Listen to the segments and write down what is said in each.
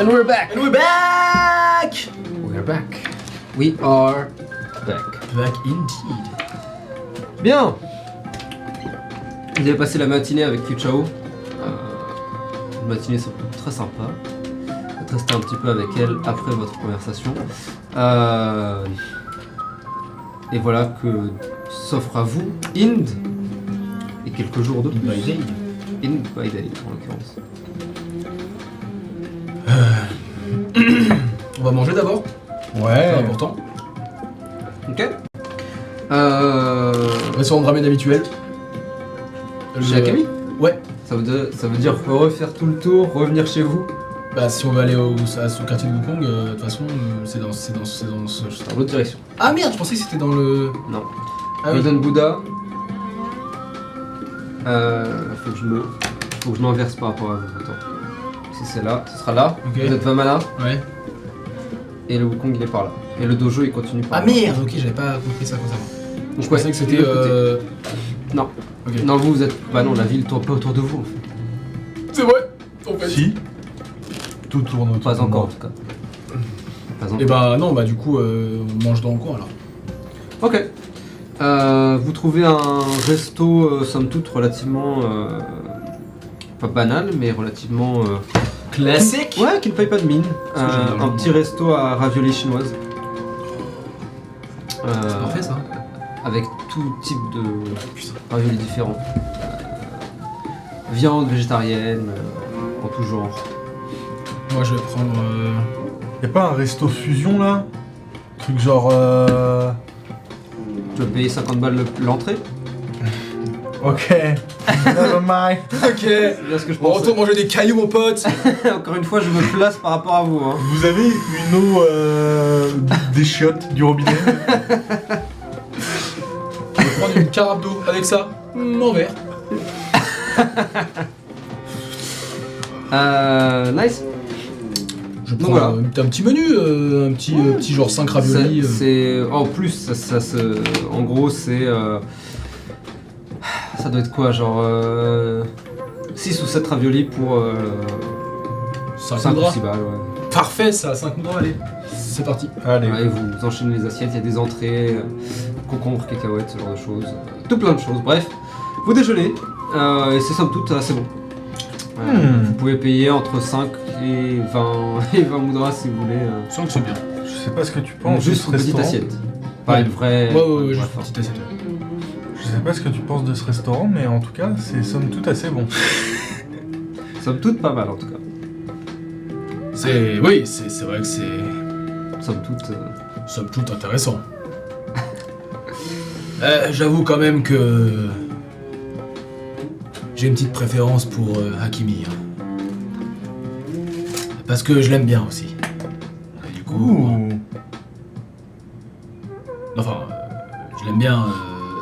And we're back! And we're back! We're back. We are back. Back indeed. Bien! Vous avez passé la matinée avec Fuchao. Une matinée très sympa. Vous êtes resté un petit peu avec elle après votre conversation. Et voilà que s'offre à vous Ind et quelques jours de plus. By day. Ind by day en l'occurrence. On va manger d'abord. Ouais. C'est important. Ok. Restaurant de ramen habituel. Chez Akami? Ouais. Ça veut dire refaire tout le tour, revenir chez vous. Bah si on veut aller au quartier de Wukong, de toute façon c'est dans ce. Dans l'autre direction. Ah merde, je pensais que c'était dans le. Non. Ah oui. Golden Buddha. Faut que je m'inverse par rapport à vous. Attends. Si c'est là, ce sera là. Ok. Vous êtes Vamana. Ouais. Et le Wukong il est par là. Et le dojo il continue par Ah là. merde, ok, j'avais pas compris ça comme ça. Donc Je pensais que c'était. de l'autre côté. Non. Ok. Non, vous êtes. Bah non, la ville tourne pas autour de vous en fait. C'est vrai. En fait. Si. Tout tourne autour Pas de encore en moi. tout cas. Pas encore. Et bah non, bah du coup on mange dans le coin alors. Ok. Vous trouvez un resto, somme toute, relativement. Pas banal, mais relativement. Classique. Ouais, qui ne paye pas de mine. Ça, j'aime bien. Un petit resto à ravioli chinoise. C'est parfait ça. Avec tout type de raviolis différents. Viande végétarienne, en tout genre. Moi je vais prendre. Y'a pas un resto fusion là? Truc genre. Tu vas payer 50 balles l'entrée. Ok. Never mind. Ok. C'est bien ce que je On pense. retourne manger des cailloux mon pote. Encore une fois, je me place par rapport à vous. Hein. Vous avez une eau des chiottes du robinet? Je vais prendre une carafe d'eau avec ça. En verre. Nice. Je Donc prends voilà. un petit menu, un petit genre 5 raviolis. C'est en plus, en gros, c'est ça doit être quoi, genre 6 ou 7 raviolis pour 5 ou 6 balles. Ouais. Parfait ça, 5 moudras, allez. C'est parti. Allez. Ouais, vous enchaînez les assiettes, il y a des entrées, concombres, cacahuètes, ce genre de choses, tout plein de choses. Bref, vous déjeunez et c'est somme toute assez bon. Vous pouvez payer entre 5 et 20 moudras si vous voulez. Sens que c'est bien. Je sais pas ce que tu Donc penses. juste de une ce petite restaurant. assiette. Pas Ouais. une vraie. Ouais, bref, juste une petite assiette. Je sais pas ce que tu penses de ce restaurant, mais en tout cas, c'est somme toute assez bon. Somme toute pas mal en tout cas. Oui, c'est vrai que c'est Somme toute. somme toute intéressant. J'avoue quand même que j'ai une petite préférence pour Hakimi. Hein. Parce que je l'aime bien aussi. Et du coup, Ouh. enfin, je l'aime bien.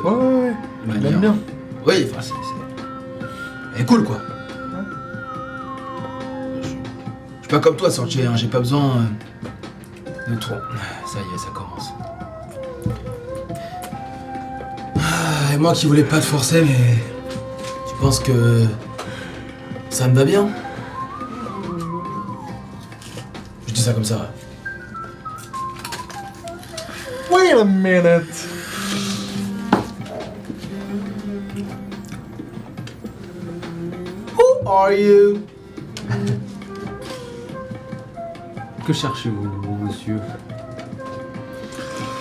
Ouais, de je manière- l'aime bien. Oui, enfin, elle est cool quoi. Je suis pas comme toi, Sortier, hein, j'ai pas besoin de trop. Ça y est, ça commence. Et moi qui voulais pas te forcer, mais tu penses que ça me va bien? Je dis ça comme ça. Wait a minute. Who are you? Que cherchez-vous, mon monsieur?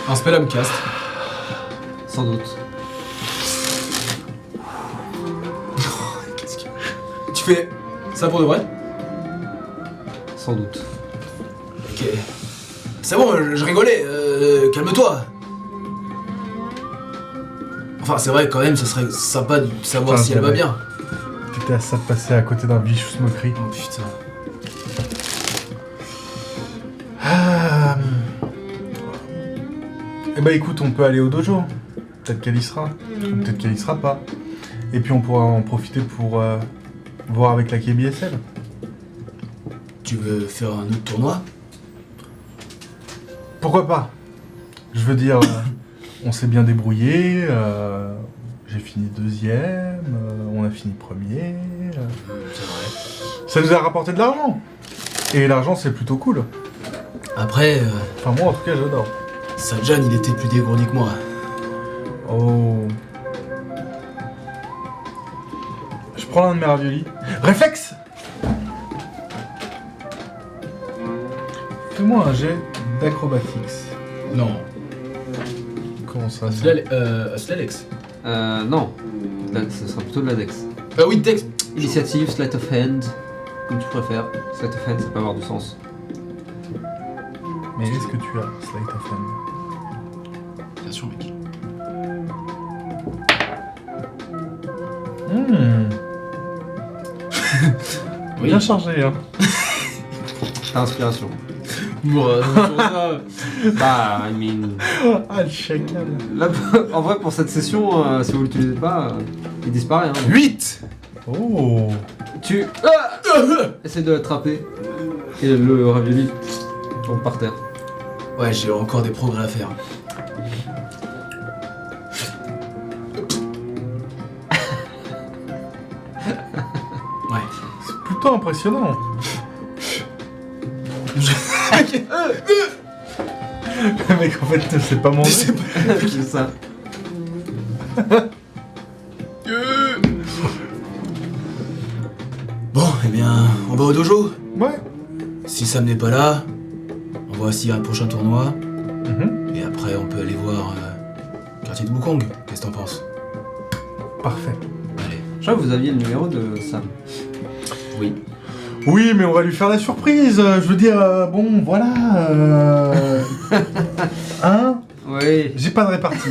Un spell cast. Sans doute. Tu fais ça pour de vrai? Sans doute. Ok. C'est bon, je rigolais, calme-toi. Enfin, c'est vrai, quand même, ça serait sympa de savoir Putain, si elle va bien. T'étais à ça de passer à côté d'un vicious moquerie. Oh putain. Eh bah écoute, on peut aller au dojo. Peut-être qu'elle y sera. Ou peut-être qu'elle y sera pas. Et puis on pourra en profiter pour voir avec la KBSL. Tu veux faire un autre tournoi? Pourquoi pas? Je veux dire, on s'est bien débrouillé. J'ai fini deuxième. On a fini premier. C'est vrai. Ça nous a rapporté de l'argent. Et l'argent, c'est plutôt cool. Après, Enfin, moi, en tout cas, j'adore. Sajan, il était plus dégourdi que moi. Oh. Je prends l'un de mes raviolis. Réflexe. Fais-moi un jet d'acrobatics. Non. Comment ça C'est l'Alex. Non. Là, ce sera plutôt de la Dex. Oui, Dex. Initiative, sleight of hand, comme tu préfères. Sleight of hand, ça peut avoir du sens. Mais est-ce que tu as Sleight of Hand? Bien sûr, mec. Oui. Bien chargé, hein. T'as inspiration. Bah, I mean. Ah, le chacal. Là, en vrai, pour cette session, si vous l'utilisez pas, il disparaît. Hein. 8. Oh. Tu essaies de l'attraper et le ravioli tombe par terre. Ouais, j'ai encore des progrès à faire. Ouais. C'est plutôt impressionnant. Le mec, en fait, ne sait pas manger. C'est ça. Bon, eh bien, on va au dojo. Ouais. Si Sam n'est pas là, on voit s'il y a un prochain tournoi. Mhm. Et après, on peut aller voir quartier de Wukong. Qu'est-ce que t'en penses? Parfait. Allez. Je crois que vous aviez le numéro de Sam. Oui. Oui, mais on va lui faire la surprise. Je veux dire, bon, voilà. Hein? Oui. J'ai pas de répartie.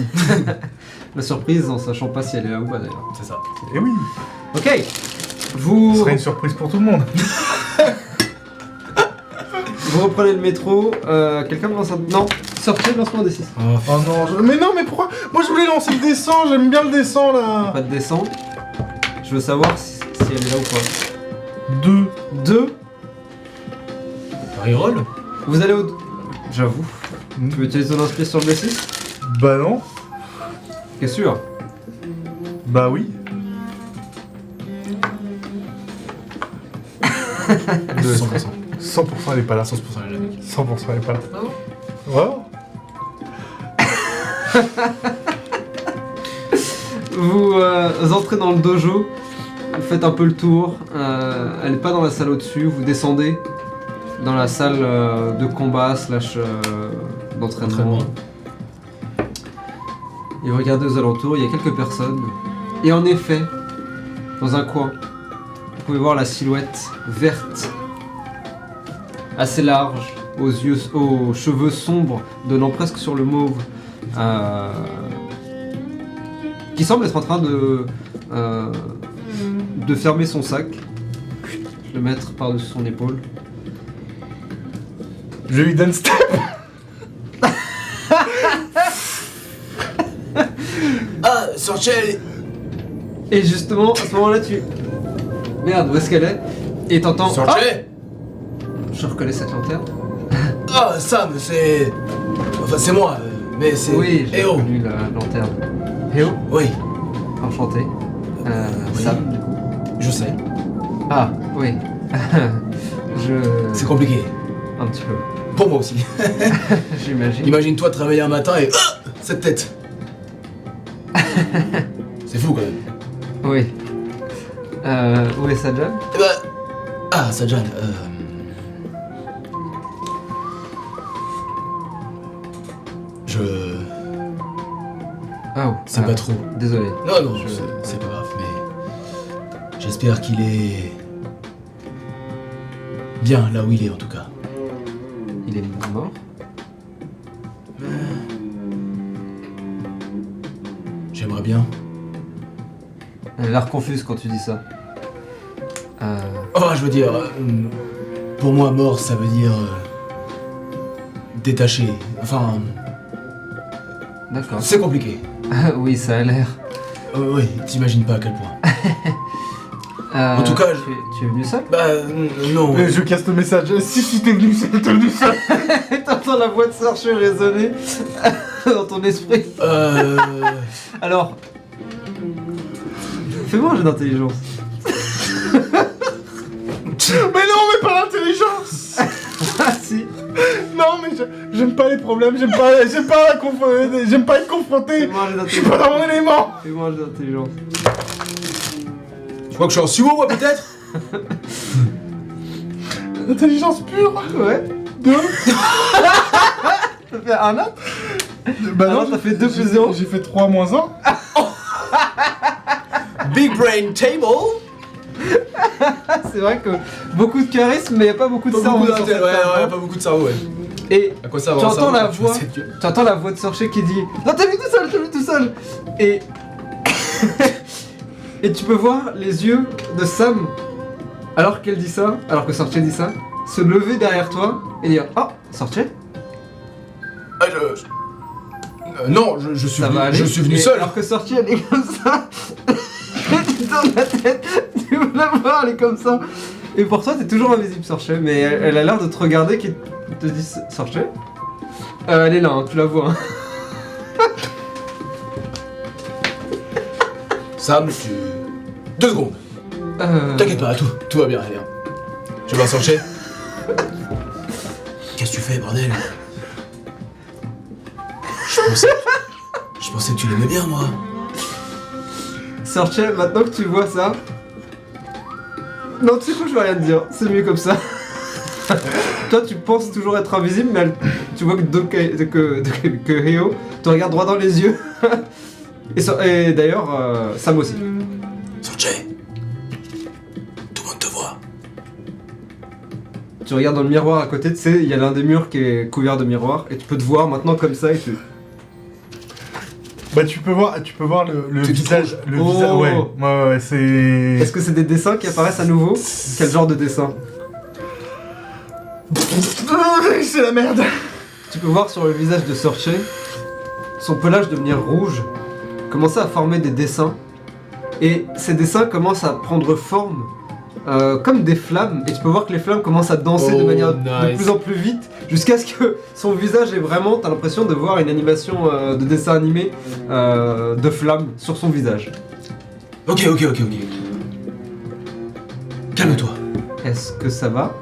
La surprise en sachant pas si elle est là ou pas d'ailleurs. C'est ça. Eh oui. Ok. Ce Vous serait une surprise pour tout le monde. vous reprenez le métro. Quelqu'un me lance un... Non. Sortez le lancement des 6. Oh, Oh non, mais non, mais pourquoi? Moi, je voulais lancer le descend. J'aime bien le descend, là. Pas de descente. Je veux savoir si elle est là ou pas. 2. 2. reroll. Vous allez au... J'avoue. Tu veux utiliser ton inspire sur le D6? Bah non. T'es sûr? Bah oui. 100%. 100% elle est pas là. 100% elle est là, mec. 100% elle est pas là. Ah bon? Vraiment? Vous entrez dans le dojo, vous faites un peu le tour, elle n'est pas dans la salle au-dessus, vous descendez dans la salle de combat slash d'entraînement. Et vous regardez aux alentours, il y a quelques personnes. Et en effet, dans un coin, vous pouvez voir la silhouette verte, assez large, aux cheveux sombres, donnant presque sur le mauve, qui semble être en train de fermer son sac, le mettre par-dessus son épaule. Je lui donne step. Ah, Sorchel. Et justement, à ce moment-là, tu... Merde, où est-ce qu'elle est? Et t'entends... Sorchel. Je reconnais cette lanterne. Ah, Sam, c'est... Enfin, c'est moi, mais c'est... Oui, j'ai Eh oh. reconnu la lanterne. Héo, Oui, enchanté. Oui. Sam, du coup. je sais. Ah, oui. C'est compliqué. Un petit peu. Pour moi aussi. J'imagine. Imagine-toi te réveiller un matin et... Ah, cette tête. C'est fou, quand même. Oui. Où est Sajan? Eh ben... Ah, Sajan, Je... Oh, sais pas trop. Désolé. Non, non, Je- c'est pas grave, mais... J'espère qu'il est... bien là où il est, en tout cas. Il est mort? J'aimerais bien. Elle a l'air confuse quand tu dis ça. Oh, je veux dire... pour moi, mort, ça veut dire... détaché. Enfin... D'accord. C'est compliqué. Oui, ça a l'air. Oui, t'imagines pas à quel point. En tout cas, tu es venu seul? Bah, non. Je casse le message. Si t'es venu, c'est t'es venu seul. T'entends la voix de Serge résonner dans ton esprit. Alors, fais-moi un jeu d'intelligence. Mais non, mais pas l'intelligence. aussi. Non, mais j'aime pas les problèmes, j'aime pas être confronté. Fais-moi un jet Je suis pas dans mon élément. Fais-moi un jet d'intelligence. Tu crois que je suis en sumo, moi, peut-être? Intelligence pure. Ouais. 2. Ça fait un autre. Bah Ah non, t'as fait 2 plus 0. J'ai fait 3 moins 1. Big brain table. C'est vrai que beaucoup de charisme, mais y a pas beaucoup de Pas cerveau. beaucoup sur d'intel, cette ouais, table, ouais, pas beaucoup de cerveau, ouais. Et À quoi ça tu va entends la voix. Tu entends la voix de Sorcher qui dit non, t'as vu tout seul. Et et tu peux voir les yeux de Sam alors qu'elle dit ça, alors que Sorcher dit ça, se lever derrière toi et dire oh Sorcher, Ah, non, je suis ça venu, va aller. je suis venu Et seul. Alors que Sorcher elle est comme ça, tu tournes la tête, tu veux la voir, elle est comme ça. Et pour toi t'es toujours invisible Sorcher, mais elle a l'air de te regarder qui te dit Sorcher. Elle est là, hein, tu la vois. Hein. Sam, 2 secondes. T'inquiète pas, tout va bien, allez. Tu vas sortir. Qu'est-ce que tu fais, bordel? Je pensais que tu l'aimais bien, moi. Sorcher, maintenant que tu vois ça. Non, tu sais quoi, je vais rien te dire, c'est mieux comme ça. Toi, tu penses toujours être invisible, mais tu vois que Rio te regarde droit dans les yeux. Et d'ailleurs, Sam aussi. Sortir. Tout le monde te voit. Tu regardes dans le miroir à côté, tu sais, il y a l'un des murs qui est couvert de miroirs, et tu peux te voir maintenant comme ça, et tu... Bah tu peux voir le C'est tout visage, rouge. visage, Oh. ouais, c'est... Est-ce que c'est des dessins qui apparaissent à nouveau? Quel genre de dessin? C'est la merde. Tu peux voir sur le visage de Sorcher son pelage devenir rouge, commencer à former des dessins, et ces dessins commencent à prendre forme comme des flammes, et tu peux voir que les flammes commencent à danser de Oh, manière de nice. plus en plus vite, jusqu'à ce que son visage est vraiment, t'as l'impression de voir une animation de dessin animé de flammes sur son visage. Ok. Calme-toi. Est-ce que ça va?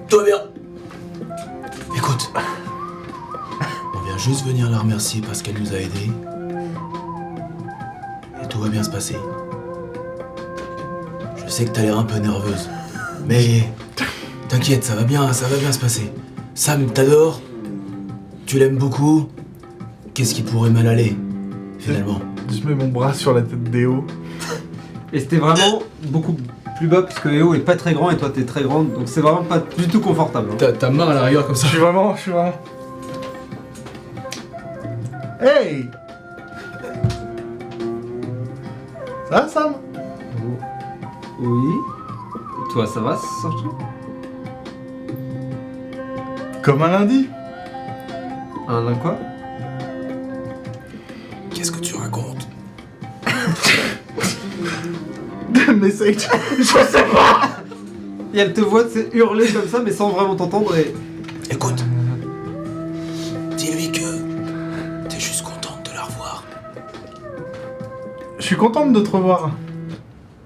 Tout va bien. Écoute. On vient juste venir la remercier parce qu'elle nous a aidés. Et tout va bien se passer. Je sais que t'as l'air un peu nerveuse. Mais t'inquiète, ça va bien se passer. Sam t'adore. Tu l'aimes beaucoup. Qu'est-ce qui pourrait mal aller, finalement? Je mets mon bras sur la tête d'Eo. Et c'était vraiment beaucoup plus bas, puisque Eo est pas très grand et toi t'es très grande, donc c'est vraiment pas du tout confortable. Hein. Ta main à la rigueur comme ça. Je suis vraiment... Hey! Ça va, Sam? Oui. Et toi, ça va, Sorcher? Comme un lundi. Un quoi? Qu'est-ce que tu racontes? Message. Je sais pas. Et elle te voit hurler comme ça, mais sans vraiment t'entendre et... Écoute. Dis-lui que t'es juste contente de la revoir. Je suis contente de te revoir.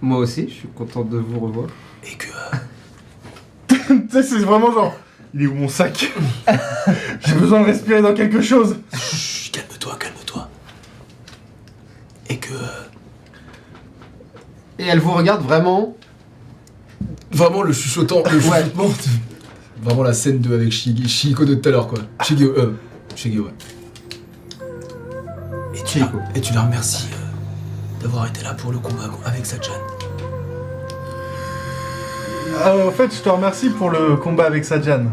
Moi aussi, je suis contente de vous revoir. Et que... Tu sais, c'est vraiment genre... Il est où mon sac? J'ai besoin de respirer dans quelque chose. Chut, calme-toi. Et que... Et elle vous regarde vraiment... Vraiment le chuchotement, vraiment la scène avec Shihiko de tout à l'heure, quoi. Shigeo, ouais. Et tu la remercies d'avoir été là pour le combat avec Sajan. En fait, je te remercie pour le combat avec Sajan.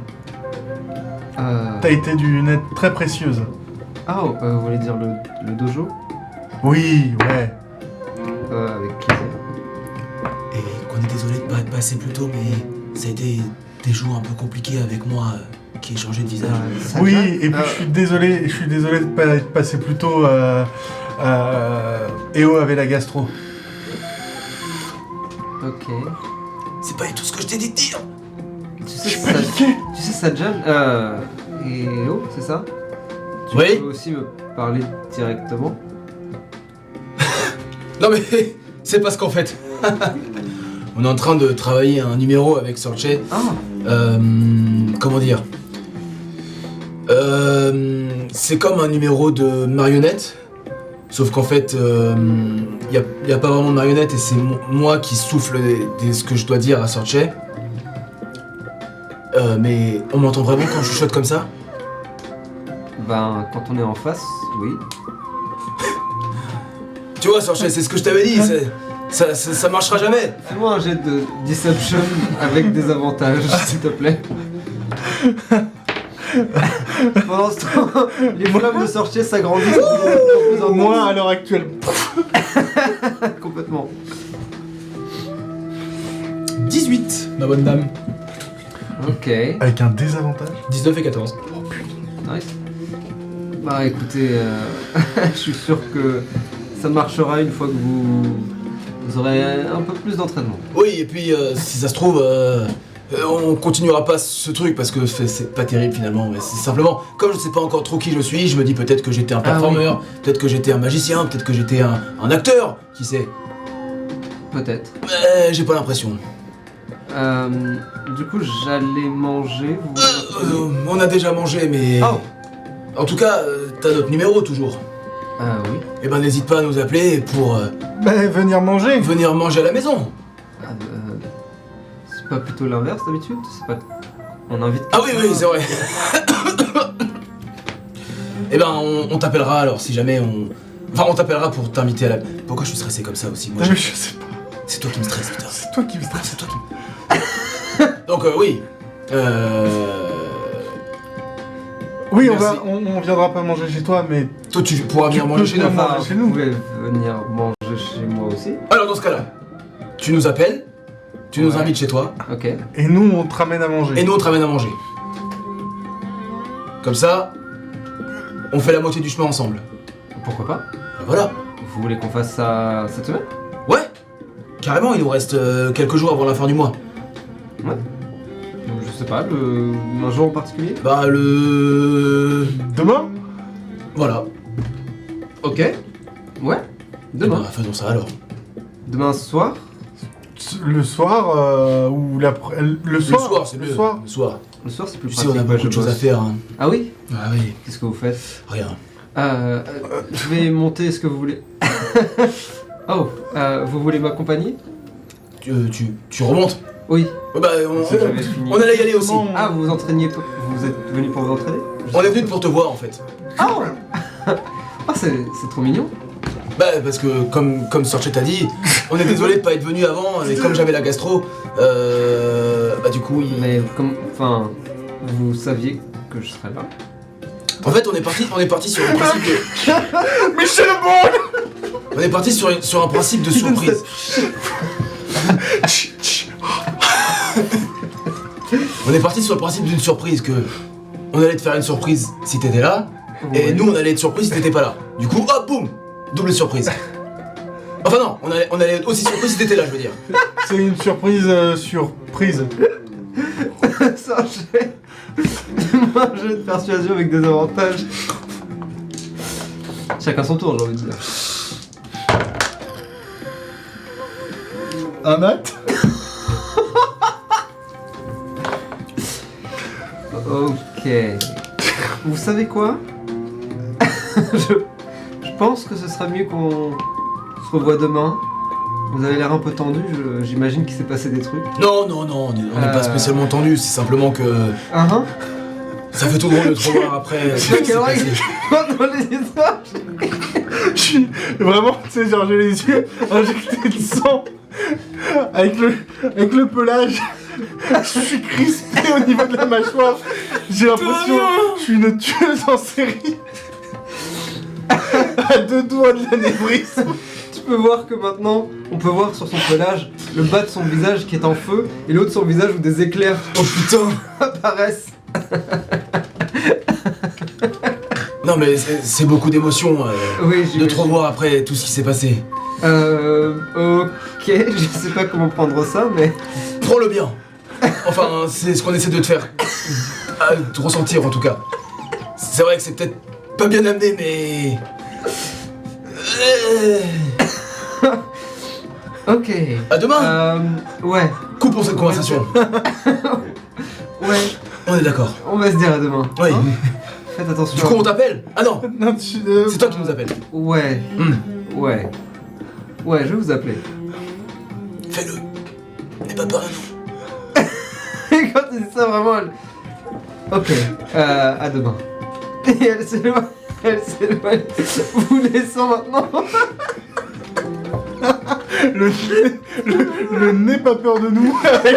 T'as été d'une aide très précieuse. Ah, vous voulez dire le dojo? Oui, ouais. Avec plaisir. Et qu'on est désolé de pas être passé plus tôt, mais ça a été des jours un peu compliqués avec moi qui ai changé de visage. Oui, et puis je suis désolé de pas être passé plus tôt. Eo avait la gastro. Ok. C'est pas du tout ce que je t'ai dit de dire. Tu sais Sajan, et oh, c'est ça? Tu Oui. peux aussi me parler directement? Non mais c'est parce qu'en fait, on est en train de travailler un numéro avec Sorche. Comment dire? C'est comme un numéro de marionnette, sauf qu'en fait, y a pas vraiment de marionnette et c'est moi qui souffle ce que je dois dire à Sorche. Mais on m'entend vraiment quand je chuchote comme ça? Ben, quand on est en face, oui. Tu vois, Sorche, c'est ce que je t'avais dit, ça marchera jamais. Fais-moi un jet de Deception avec des avantages, s'il te plaît. Pendant ce temps, les flammes de Sorcier s'agrandissent de plus en plus. Moi, à l'heure actuelle. Complètement. 18, ma bonne dame. Ok, Avec un désavantage. 19 et 14. nice. Bah écoutez, je suis sûr que ça marchera une fois que vous aurez un peu plus d'entraînement. Oui, et puis si ça se trouve, on continuera pas ce truc parce que c'est pas terrible finalement. Mais c'est simplement, comme je sais pas encore trop qui je suis, je me dis peut-être que j'étais un performeur, peut-être que j'étais un magicien, peut-être que j'étais un acteur, qui sait. Peut-être. Mais j'ai pas l'impression. Du coup, j'allais manger. On a déjà mangé, mais... Oh. En tout cas, t'as notre numéro toujours. Oui. Eh ben n'hésite pas à nous appeler pour Venir manger. venir manger à la maison. C'est pas plutôt l'inverse d'habitude? C'est pas... On invite... Ah oui, oui, c'est vrai. Eh ben on t'appellera alors si jamais on... Enfin on t'appellera pour t'inviter à la... Pourquoi je suis stressé comme ça aussi moi, Je sais pas. C'est toi qui me stresse, putain. C'est toi qui me stresse. C'est toi qui me... Donc oui. Oui, Merci. on viendra pas manger chez toi, mais Toi tu pourras venir Tu manger peux chez nous. venir Enfin, chez vous nous. pouvez venir manger chez moi aussi. Alors dans ce cas-là, tu nous appelles, tu nous Ouais. invites chez toi, Ok. et nous on te ramène à manger. et nous on te ramène à manger. Comme ça, on fait la moitié du chemin ensemble. Pourquoi pas? Ben voilà. Vous voulez qu'on fasse ça cette semaine? Ouais. Carrément, il nous reste quelques jours avant la fin du mois. Ouais. Je sais pas, un jour en particulier? Bah le... Demain Voilà. Ok. Ouais. Eh Demain. ben, faisons ça alors. Demain soir? Le soir ou le soir. Le soir, c'est mieux. Le soir. Le soir. Le soir c'est plus Tu sais, pratique. on a beaucoup de choses à faire. Hein. Ah oui? Ah oui, Qu'est-ce que vous faites? rien. Je vais monter, est-ce que vous voulez... Oh, vous voulez m'accompagner? Tu remontes? Oui. Ouais, bah, C'est que j'avais fini. on allait y aller aussi. Non. Ah, vous vous entraîniez, vous êtes venu pour vous entraîner? On est venu pour te voir en fait. Oh Ah, c'est trop mignon. Bah parce que comme Sorche t'a dit, on est désolé de pas être venu avant, et comme j'avais la gastro, bah du coup Mais comme... Enfin... Vous saviez que je serais là? En fait on est parti sur un principe de... Michel Bond. On est parti sur un principe de surprise. On est parti sur le principe d'une surprise, que on allait te faire une surprise si t'étais là, et Ouais. nous on allait être surpris si t'étais pas là. Du coup, hop, boum, double surprise. Enfin non, on allait être aussi surpris si t'étais là, je veux dire. C'est une surprise surprise. Ça, moi, un jeu de persuasion avec des avantages. Chacun son tour, j'ai envie de dire. Un nat. Ok. Vous savez quoi? je pense que ce sera mieux qu'on se revoie demain. Vous avez l'air un peu tendu, j'imagine qu'il s'est passé des trucs. Non, on n'est pas spécialement tendu, c'est simplement que ça fait tout drôle de te revoir après. ce qui s'est passé. Dans les histoires. Je suis vraiment, tu sais, genre j'ai les yeux injectés de sang avec le pelage. Je suis crispé au niveau de la mâchoire. J'ai l'impression que je suis une tueuse en série. À 2 doigts de l'anévrisme. Tu peux voir que maintenant, on peut voir sur son pelage le bas de son visage qui est en feu et l'autre son visage où des éclairs Oh putain. apparaissent. Non mais c'est beaucoup d'émotions Oui, de te revoir après tout ce qui s'est passé. Ok, je sais pas comment prendre ça, mais... Prends-le bien. Enfin, c'est ce qu'on essaie de te faire te ressentir en tout cas. C'est vrai que c'est peut-être pas bien amené, mais... Ok. À demain. Ouais. Coupons cette conversation. Ouais, On est d'accord. on va se dire à demain. Oui. Hein, faites attention. Du coup, on t'appelle? Ah non, Non, c'est toi qui nous appelles. Ouais, ouais. Ouais, je vais vous appeler. Fais-le. N'aie pas peur à nous. Et quand il dit ça, vraiment, elle... Ok, à demain. Et elle s'éloigne, vous laissant maintenant. le n'aie pas peur de nous. Avec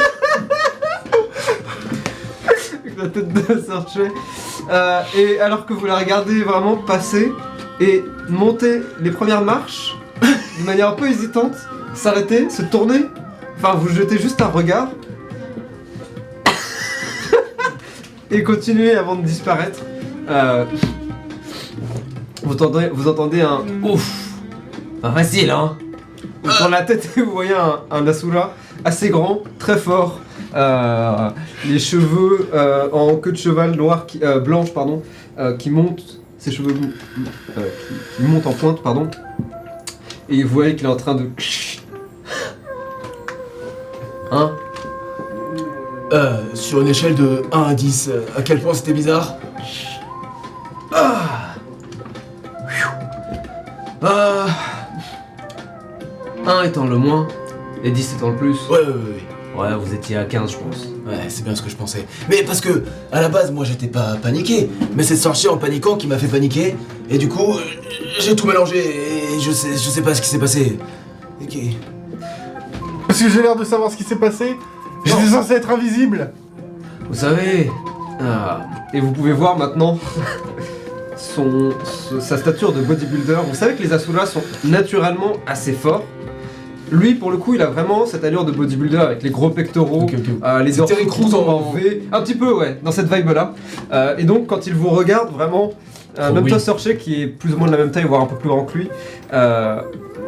la tête de Searcher. Et alors que vous la regardez vraiment passer et monter les premières marches, de manière un peu hésitante, s'arrêter, se tourner, enfin vous jetez juste un regard, et continuer avant de disparaître. Vous entendez un ouf. Pas facile, hein. Vous tournez la tête et vous voyez un Asura assez grand, très fort, les cheveux en queue de cheval noir, blanche, pardon, qui montent, ses cheveux qui montent en pointe, pardon. Et vous voyez qu'il est en train de... Hein? Sur une échelle de 1 à 10, à quel point c'était bizarre? Ah. 1 étant le moins, et 10 étant le plus. Ouais. Ouais, vous étiez à 15, je pense. Ouais, c'est bien ce que je pensais. Mais parce que, à la base, moi j'étais pas paniqué, mais c'est Searcher en paniquant qui m'a fait paniquer, et du coup, j'ai tout mélangé, et je sais pas ce qui s'est passé. Ok. Parce que j'ai l'air de savoir ce qui s'est passé. J'étais censé être invisible. Vous savez... et vous pouvez voir maintenant sa stature de bodybuilder. Vous savez que les Asuras sont naturellement assez forts. Lui, pour le coup, il a vraiment cette allure de bodybuilder avec les gros pectoraux, Ok. les C'est Terry dorsaux Crews en V. Un petit peu, ouais, dans cette vibe-là. Et donc, quand il vous regarde, vraiment, même oui. toi, Searcher, qui est plus ou moins de la même taille, voire un peu plus grand que lui,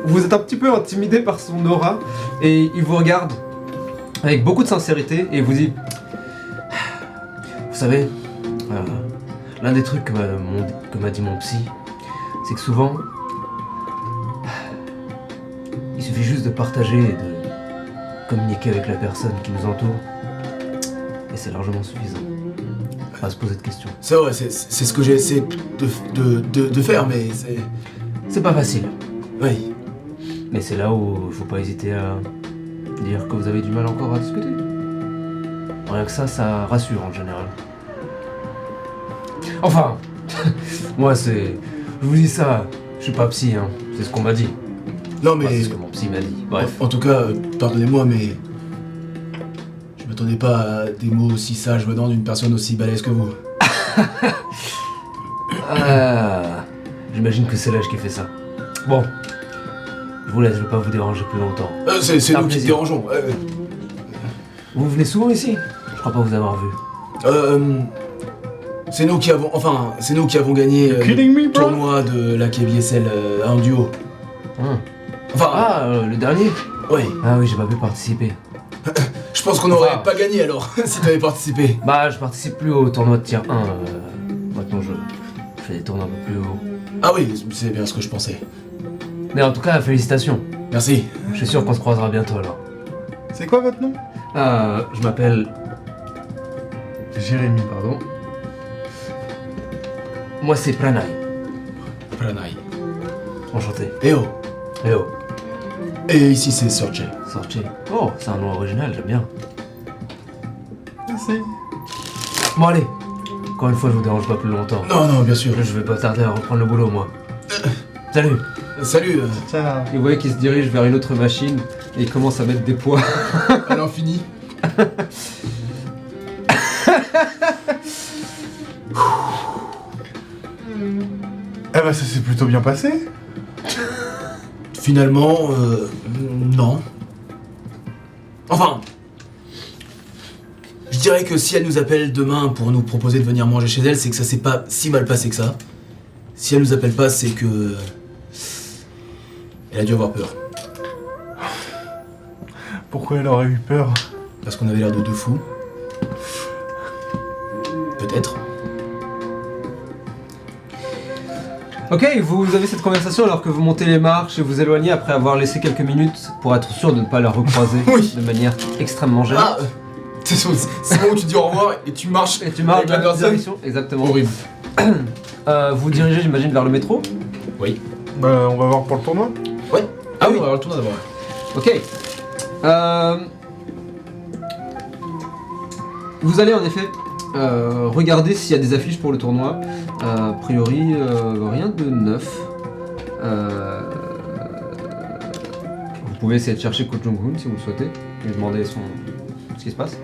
vous êtes un petit peu intimidé par son aura. Et il vous regarde avec beaucoup de sincérité et vous dit... Vous savez, l'un des trucs que m'a dit mon psy, c'est que souvent, il suffit juste de partager et de communiquer avec la personne qui nous entoure, et c'est largement suffisant. Pas se poser de questions. C'est vrai, c'est ce que j'ai essayé de faire, mais c'est... C'est pas facile, Oui. mais c'est là où il faut pas hésiter à dire que vous avez du mal encore à discuter. Rien que ça rassure en général. Enfin, moi c'est... Je vous dis ça, je suis pas psy, hein. C'est ce qu'on m'a dit. Non Enfin, mais... c'est ce que mon psy m'a dit. Bref. En tout cas, pardonnez-moi, mais... Je m'attendais pas à des mots aussi sages venant d'une personne aussi balèze que vous. J'imagine que c'est l'âge qui fait ça. Bon, je vous laisse, je vais pas vous déranger plus longtemps. C'est un nous qui te plaisir. dérangeons. Vous venez souvent ici? Je crois pas vous avoir vu. C'est nous qui avons... Enfin, c'est nous qui avons gagné Kidding me, le bro? tournoi de la KBSL en duo. Enfin, Le dernier? ouais. Ah oui, j'ai pas pu participer. Je pense qu'on n'aurait pas gagné alors, si t'avais participé. Bah, je participe plus au tournoi de tier 1. Maintenant, je fais des tournois un peu plus haut. Ah oui, c'est bien ce que je pensais. Mais en tout cas, félicitations. Merci. Je suis sûr qu'on se croisera bientôt alors. C'est quoi votre nom? Je m'appelle... Jérémy, pardon. Moi, c'est Pranay. Pranay. Enchanté. Eh oh. Eh oh, Et ici c'est Searcher. sorti. Oh, c'est un nom original, j'aime bien. Merci. Bon, allez. Encore une fois, je vous dérange pas plus longtemps. Non, bien sûr. Je vais pas tarder à reprendre le boulot, moi. Salut. Salut, Tiens. Et vous voyez qu'il se dirige vers une autre machine et il commence à mettre des poids. à l'infini. Eh ben ça s'est plutôt bien passé. Finalement, non. Enfin, je dirais que si elle nous appelle demain pour nous proposer de venir manger chez elle, c'est que ça s'est pas si mal passé que ça. Si elle nous appelle pas, c'est que... Elle a dû avoir peur. Pourquoi elle aurait eu peur? Parce qu'on avait l'air de deux fous. Peut-être. Ok, vous avez cette conversation alors que vous montez les marches et vous éloignez après avoir laissé quelques minutes pour être sûr de ne pas la recroiser Oui. de manière extrêmement gênante. Ah, C'est le moment où tu dis au revoir et tu marches. Et tu marches avec la dans la personne. direction. Exactement. Horrible. Vous dirigez, j'imagine, vers le métro. Bah, on va voir pour le tournoi. Ah oui, on va avoir le tournoi d'abord. Ok. Vous allez en effet regarder s'il y a des affiches pour le tournoi. A priori, rien de neuf. Vous pouvez essayer de chercher Ko Jong-un si vous le souhaitez. Lui demander ce qui se passe.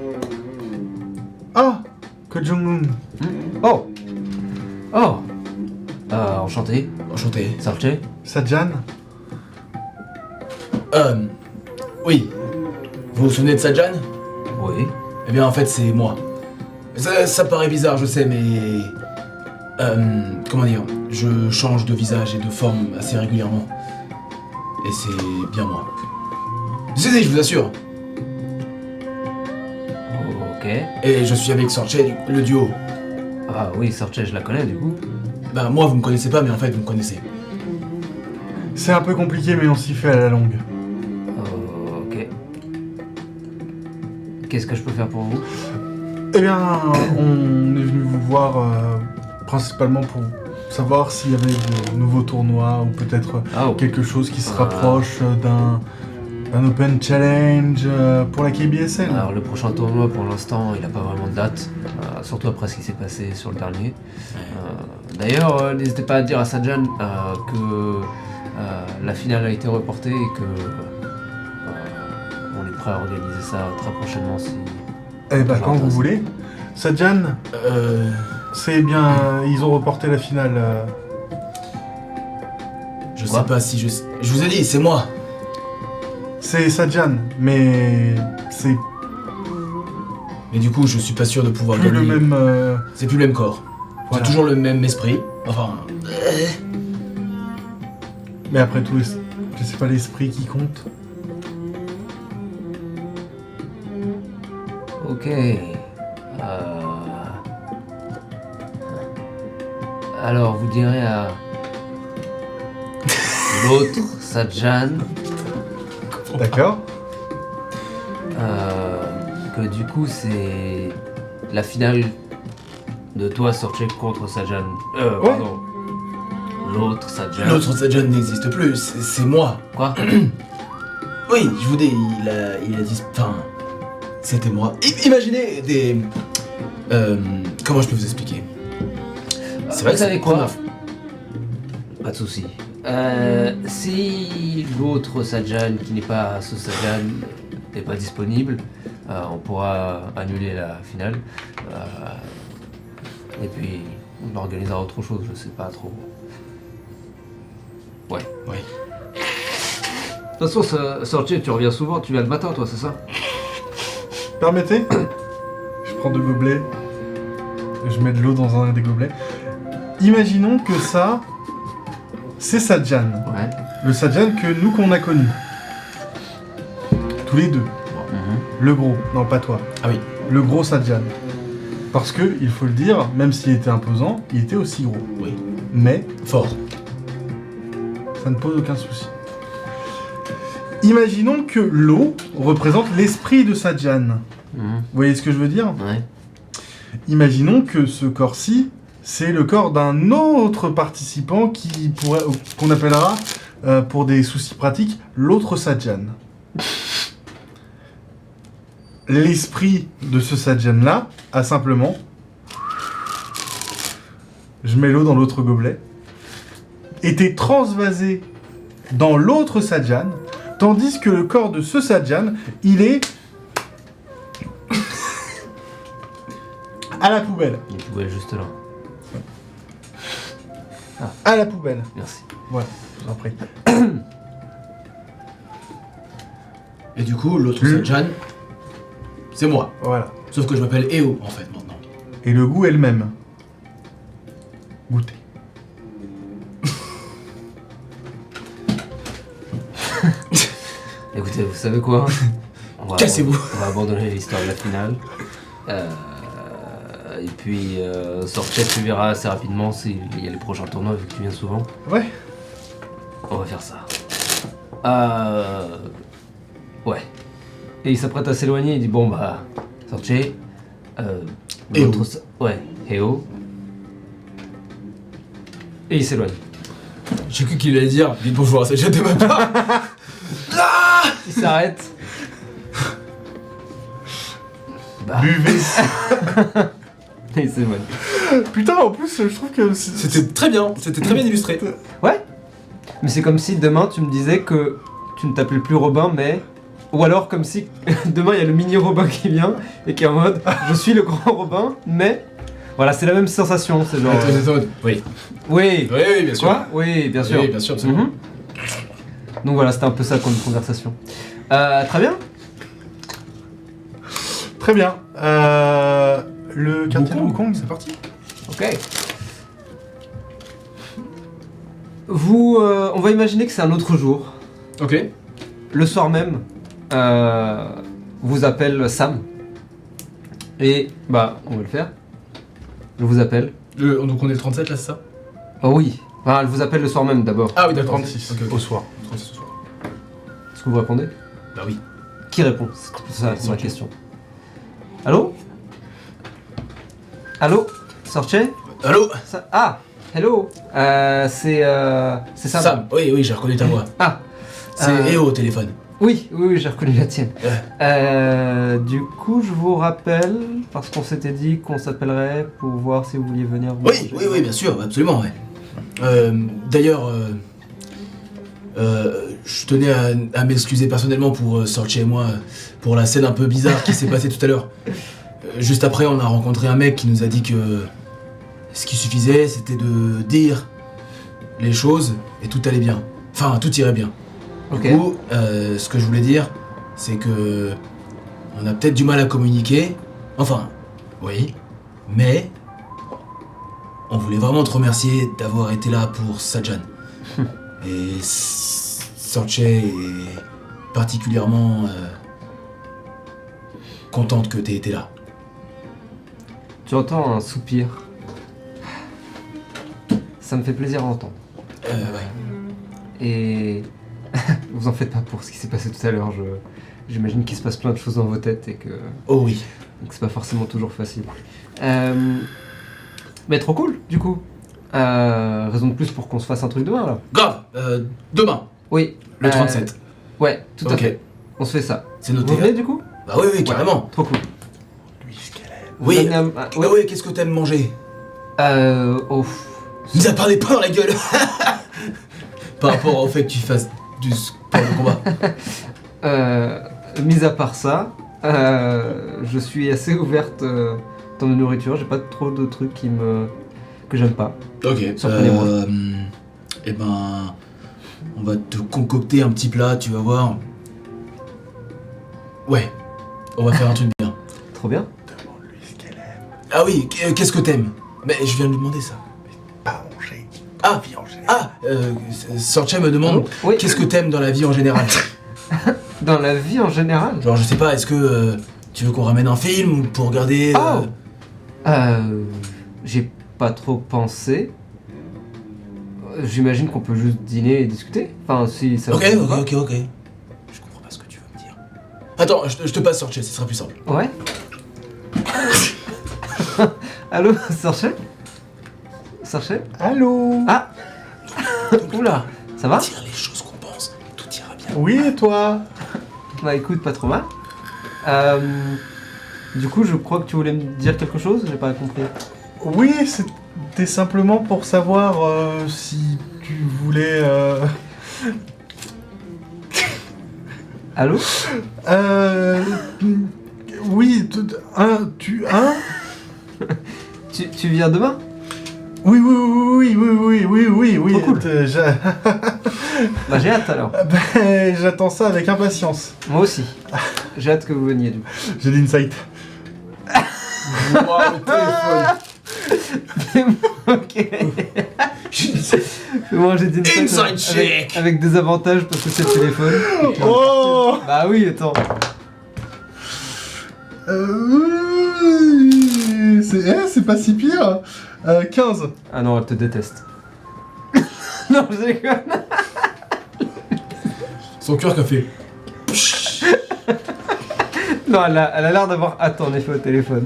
Ah, Ko Jong-un. Oh. Oh. Enchanté. Enchanté. Sarche. Sajan. Oui. Vous vous souvenez de Sajan? Oui. Eh bien, en fait, c'est moi. Ça paraît bizarre, je sais, mais... comment dire? Je change de visage et de forme assez régulièrement. Et c'est bien moi. Si, je vous assure. Ok. Et je suis avec Sorche, le duo. Ah oui, Sarche, je la connais du coup. Bah, moi, vous me connaissez pas, mais en fait, vous me connaissez. C'est un peu compliqué, mais on s'y fait à la longue. Ok. Qu'est-ce que je peux faire pour vous? Eh bien, on est venu vous voir principalement pour savoir s'il y avait de nouveaux tournois ou peut-être Oh. quelque chose qui se rapproche d'un Open Challenge pour la KBSL. Alors le prochain tournoi pour l'instant il n'a pas vraiment de date, surtout après ce qui s'est passé sur le dernier. D'ailleurs n'hésitez pas à dire à Sajan que la finale a été reportée et que on est prêt à organiser ça très prochainement si... Eh ben, quand vous voulez. Sajan, c'est bien, ils ont reporté la finale. Je Quoi? sais pas si je... Je vous ai dit, c'est moi. C'est Sajan, mais c'est Mais du coup, je suis pas sûr de pouvoir plus le gagner. même... C'est plus le même corps. Voilà. C'est toujours le même esprit. Enfin... Mais après tout, c'est pas l'esprit qui compte. Ok. Alors vous direz à l'autre Sajan D'accord. que du coup c'est la finale de toi Sorche contre Sajan. Pardon. L'autre Sajan. L'autre Sajan n'existe plus, c'est moi. Quoi? Oui, je vous dis, il a dit... Enfin... C'était moi. Imaginez des... comment je peux vous expliquer? C'est vrai Vous que savez c'est quoi? Pas de soucis. Si l'autre Sajan qui n'est pas ce Sajan n'est pas disponible, on pourra annuler la finale. Et puis on organisera autre chose, je sais pas trop. Ouais. Oui. De toute façon, Sorche, tu reviens souvent, tu viens le matin toi, c'est ça? Permettez? Je prends 2 gobelets. Je mets de l'eau dans un des gobelets. Imaginons que ça, c'est Sajan. Ouais. Le Sajan qu'on a connu. Tous les deux. Le gros. Non, pas toi. Ah oui. Le gros Sajan. Parce que, il faut le dire, même s'il était imposant, il était aussi gros. Oui. Mais, Fort. ça ne pose aucun souci. Imaginons que l'eau représente l'esprit de Sajan. Vous voyez ce que je veux dire? Ouais. Imaginons que ce corps-ci, c'est le corps d'un autre participant qu'on appellera, pour des soucis pratiques, l'autre Sajan. L'esprit de ce Sajan-là a simplement... Je mets l'eau dans l'autre gobelet. Était transvasé dans l'autre Sajan, tandis que le corps de ce Sajan, il est... à la poubelle. Il pouvait juste là. À la poubelle. Merci. Voilà, je vous en prie. Et du coup, l'autre Sajan, c'est moi. Voilà. Sauf que je m'appelle Eo, en fait, maintenant. Et le goût est le même. Goûtez. Écoutez, vous savez quoi? Cassez-vous. On va abandonner l'histoire de la finale. Et puis, Sorche, tu verras assez rapidement s'il y a les prochains tournois, vu que tu viens souvent. Ouais. On va faire ça. Ouais. Et il s'apprête à s'éloigner, il dit bon bah, Sorche. Eo. Ouais, Eo. Et il s'éloigne. J'ai cru qu'il allait dire dites bonjour à cette chatte de ma part. Il s'arrête. Buvez. Et il s'éloigne. Putain, en plus, je trouve que C'était très bien illustré. Ouais. Mais c'est comme si demain tu me disais que tu ne t'appelais plus Robin, mais. Ou alors comme si demain il y a le mini Robin qui vient et qui est en mode je suis le grand Robin, mais. Voilà, c'est la même sensation, c'est genre. Attends. Oui. Oui. Oui, bien sûr. Quoi Oui, bien sûr. Oui, bien sûr, absolument. Mhm. Donc voilà, c'était un peu ça comme conversation. Très bien. très bien. Le quartier de Hong Kong, c'est parti. Ok. Vous, on va imaginer que c'est un autre jour. Ok. Le soir même, vous appelle Sam. Et bah, on va le faire. Je vous appelle. Donc on est le 37 là, c'est ça? Oh oui. Enfin, elle vous appelle le soir même d'abord. Ah oui, d'accord. 36, Ok, ok. au soir. 36 ce soir. Est-ce que vous répondez? Bah oui. Qui répond? C'est ça, c'est ma question. Allô? Allô? Sorche? Allô? Ah! Hello! C'est Sam. Sam. Oui, j'ai reconnu ta voix. Ah! C'est Eo au téléphone. Oui, j'ai reconnu la tienne. Du coup, je vous rappelle, parce qu'on s'était dit qu'on s'appellerait pour voir si vous vouliez venir. Oui, bien sûr, absolument, ouais. D'ailleurs, je tenais à m'excuser personnellement pour Sorche et moi, pour la scène un peu bizarre qui s'est passée tout à l'heure. Juste après, on a rencontré un mec qui nous a dit que ce qui suffisait, c'était de dire les choses et tout allait bien. Enfin, tout irait bien. Ok. Du coup, ce que je voulais dire, c'est que on a peut-être du mal à communiquer. Enfin, oui, mais on voulait vraiment te remercier d'avoir été là pour Sajan. Et Sorche est particulièrement contente que t'aies été là. Tu entends un soupir. Ça me fait plaisir à entendre. Ouais. Et vous en faites pas pour ce qui s'est passé tout à l'heure. J'imagine qu'il se passe plein de choses dans vos têtes et que Oh oui. donc c'est pas forcément toujours facile. Mais trop cool, du coup. Raison de plus pour qu'on se fasse un truc demain là. Grave. Demain, Oui. le 37. Ouais, tout à Ok. fait. On se fait ça. C'est noté. Vous venez du coup? Bah oui, carrément. Trop cool. Lui, ce qu'elle aime. Vous Oui. amenez un- Ah oui. oui, qu'est-ce que t'aimes manger? Mis à part des pains dans la gueule. Par rapport au fait que tu fasses du sport de combat. Mis à part ça, je suis assez ouverte dans la nourriture. J'ai pas trop de trucs que j'aime pas. Ok. Surprenez-moi. Eh ben, on va te concocter un petit plat, tu vas voir. Ouais, on va faire un truc bien. Trop bien. Demande-lui ce qu'elle aime. Ah oui, qu'est-ce que t'aimes? Mais je viens de lui demander ça. Pas manger. Ah, Vie en général. Sorche me demande Oui. qu'est-ce que t'aimes dans la vie en général. Dans la vie en général. Genre, je sais pas, est-ce que tu veux qu'on ramène un film ou pour regarder J'ai pas trop pensé. J'imagine qu'on peut juste dîner et discuter. Enfin, si ça. Ok. vous va. Je comprends pas ce que tu veux me dire. Attends, je te passe Sorche, ce sera plus simple. Ouais. Allô, Sorche? Sorche? Allô. Ah. Oula, ça va? Dire les choses qu'on pense, tout ira bien. Oui, et toi? Bah écoute, pas trop mal. Du coup, je crois que tu voulais me dire quelque chose, j'ai pas compris. Oui, c'était simplement pour savoir si tu voulais... Allô? Oui, Tu viens demain? Oui, Trop cool. Bah j'ai hâte alors. Ben, j'attends ça avec impatience. Moi aussi. J'ai hâte que vous veniez du coup. J'ai l'insight. Wow, le téléphone. Ok. Moi j'ai dit Inside check. avec des avantages parce que c'est le téléphone. Oh. Bah oui, attends. C'est pas si pire. 15. Ah non, elle te déteste. Non, je déconne. Son cœur qu'a fait. Non, elle a l'air d'avoir hâte en effet au téléphone.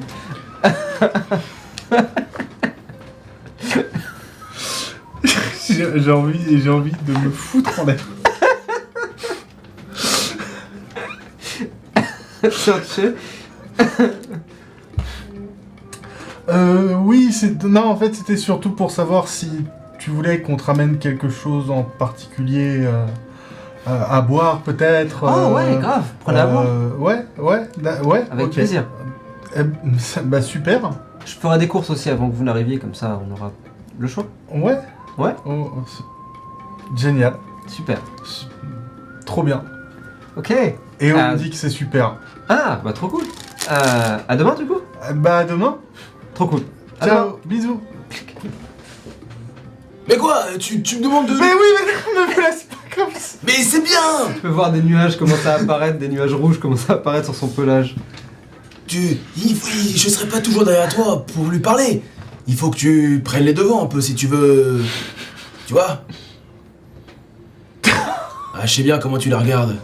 J'ai envie de me foutre en l'air. Tiens, tu sais. Oui, non, en fait, c'était surtout pour savoir si tu voulais qu'on te ramène quelque chose en particulier à boire, peut-être. Oh ouais, grave, prenez à boire. Ouais, Avec ok. plaisir. Bah super. Je ferai des courses aussi avant que vous n'arriviez, comme ça on aura le choix. Ouais. Ouais. Génial. Super. Trop bien. Ok. Et on me dit que c'est super. Ah, bah trop cool. À demain du coup. Bah à demain. Trop cool. À demain. Ciao, bisous. Mais quoi, tu me demandes de... Mais oui, mais ne me laisse pas comme ça. Mais c'est bien. Tu peux voir des nuages commencer à apparaître, des nuages rouges commencer à apparaître sur son pelage. Je serai pas toujours derrière toi pour lui parler. Il faut que tu prennes les devants un peu si tu veux... Tu vois. Ah, je sais bien comment tu la regardes.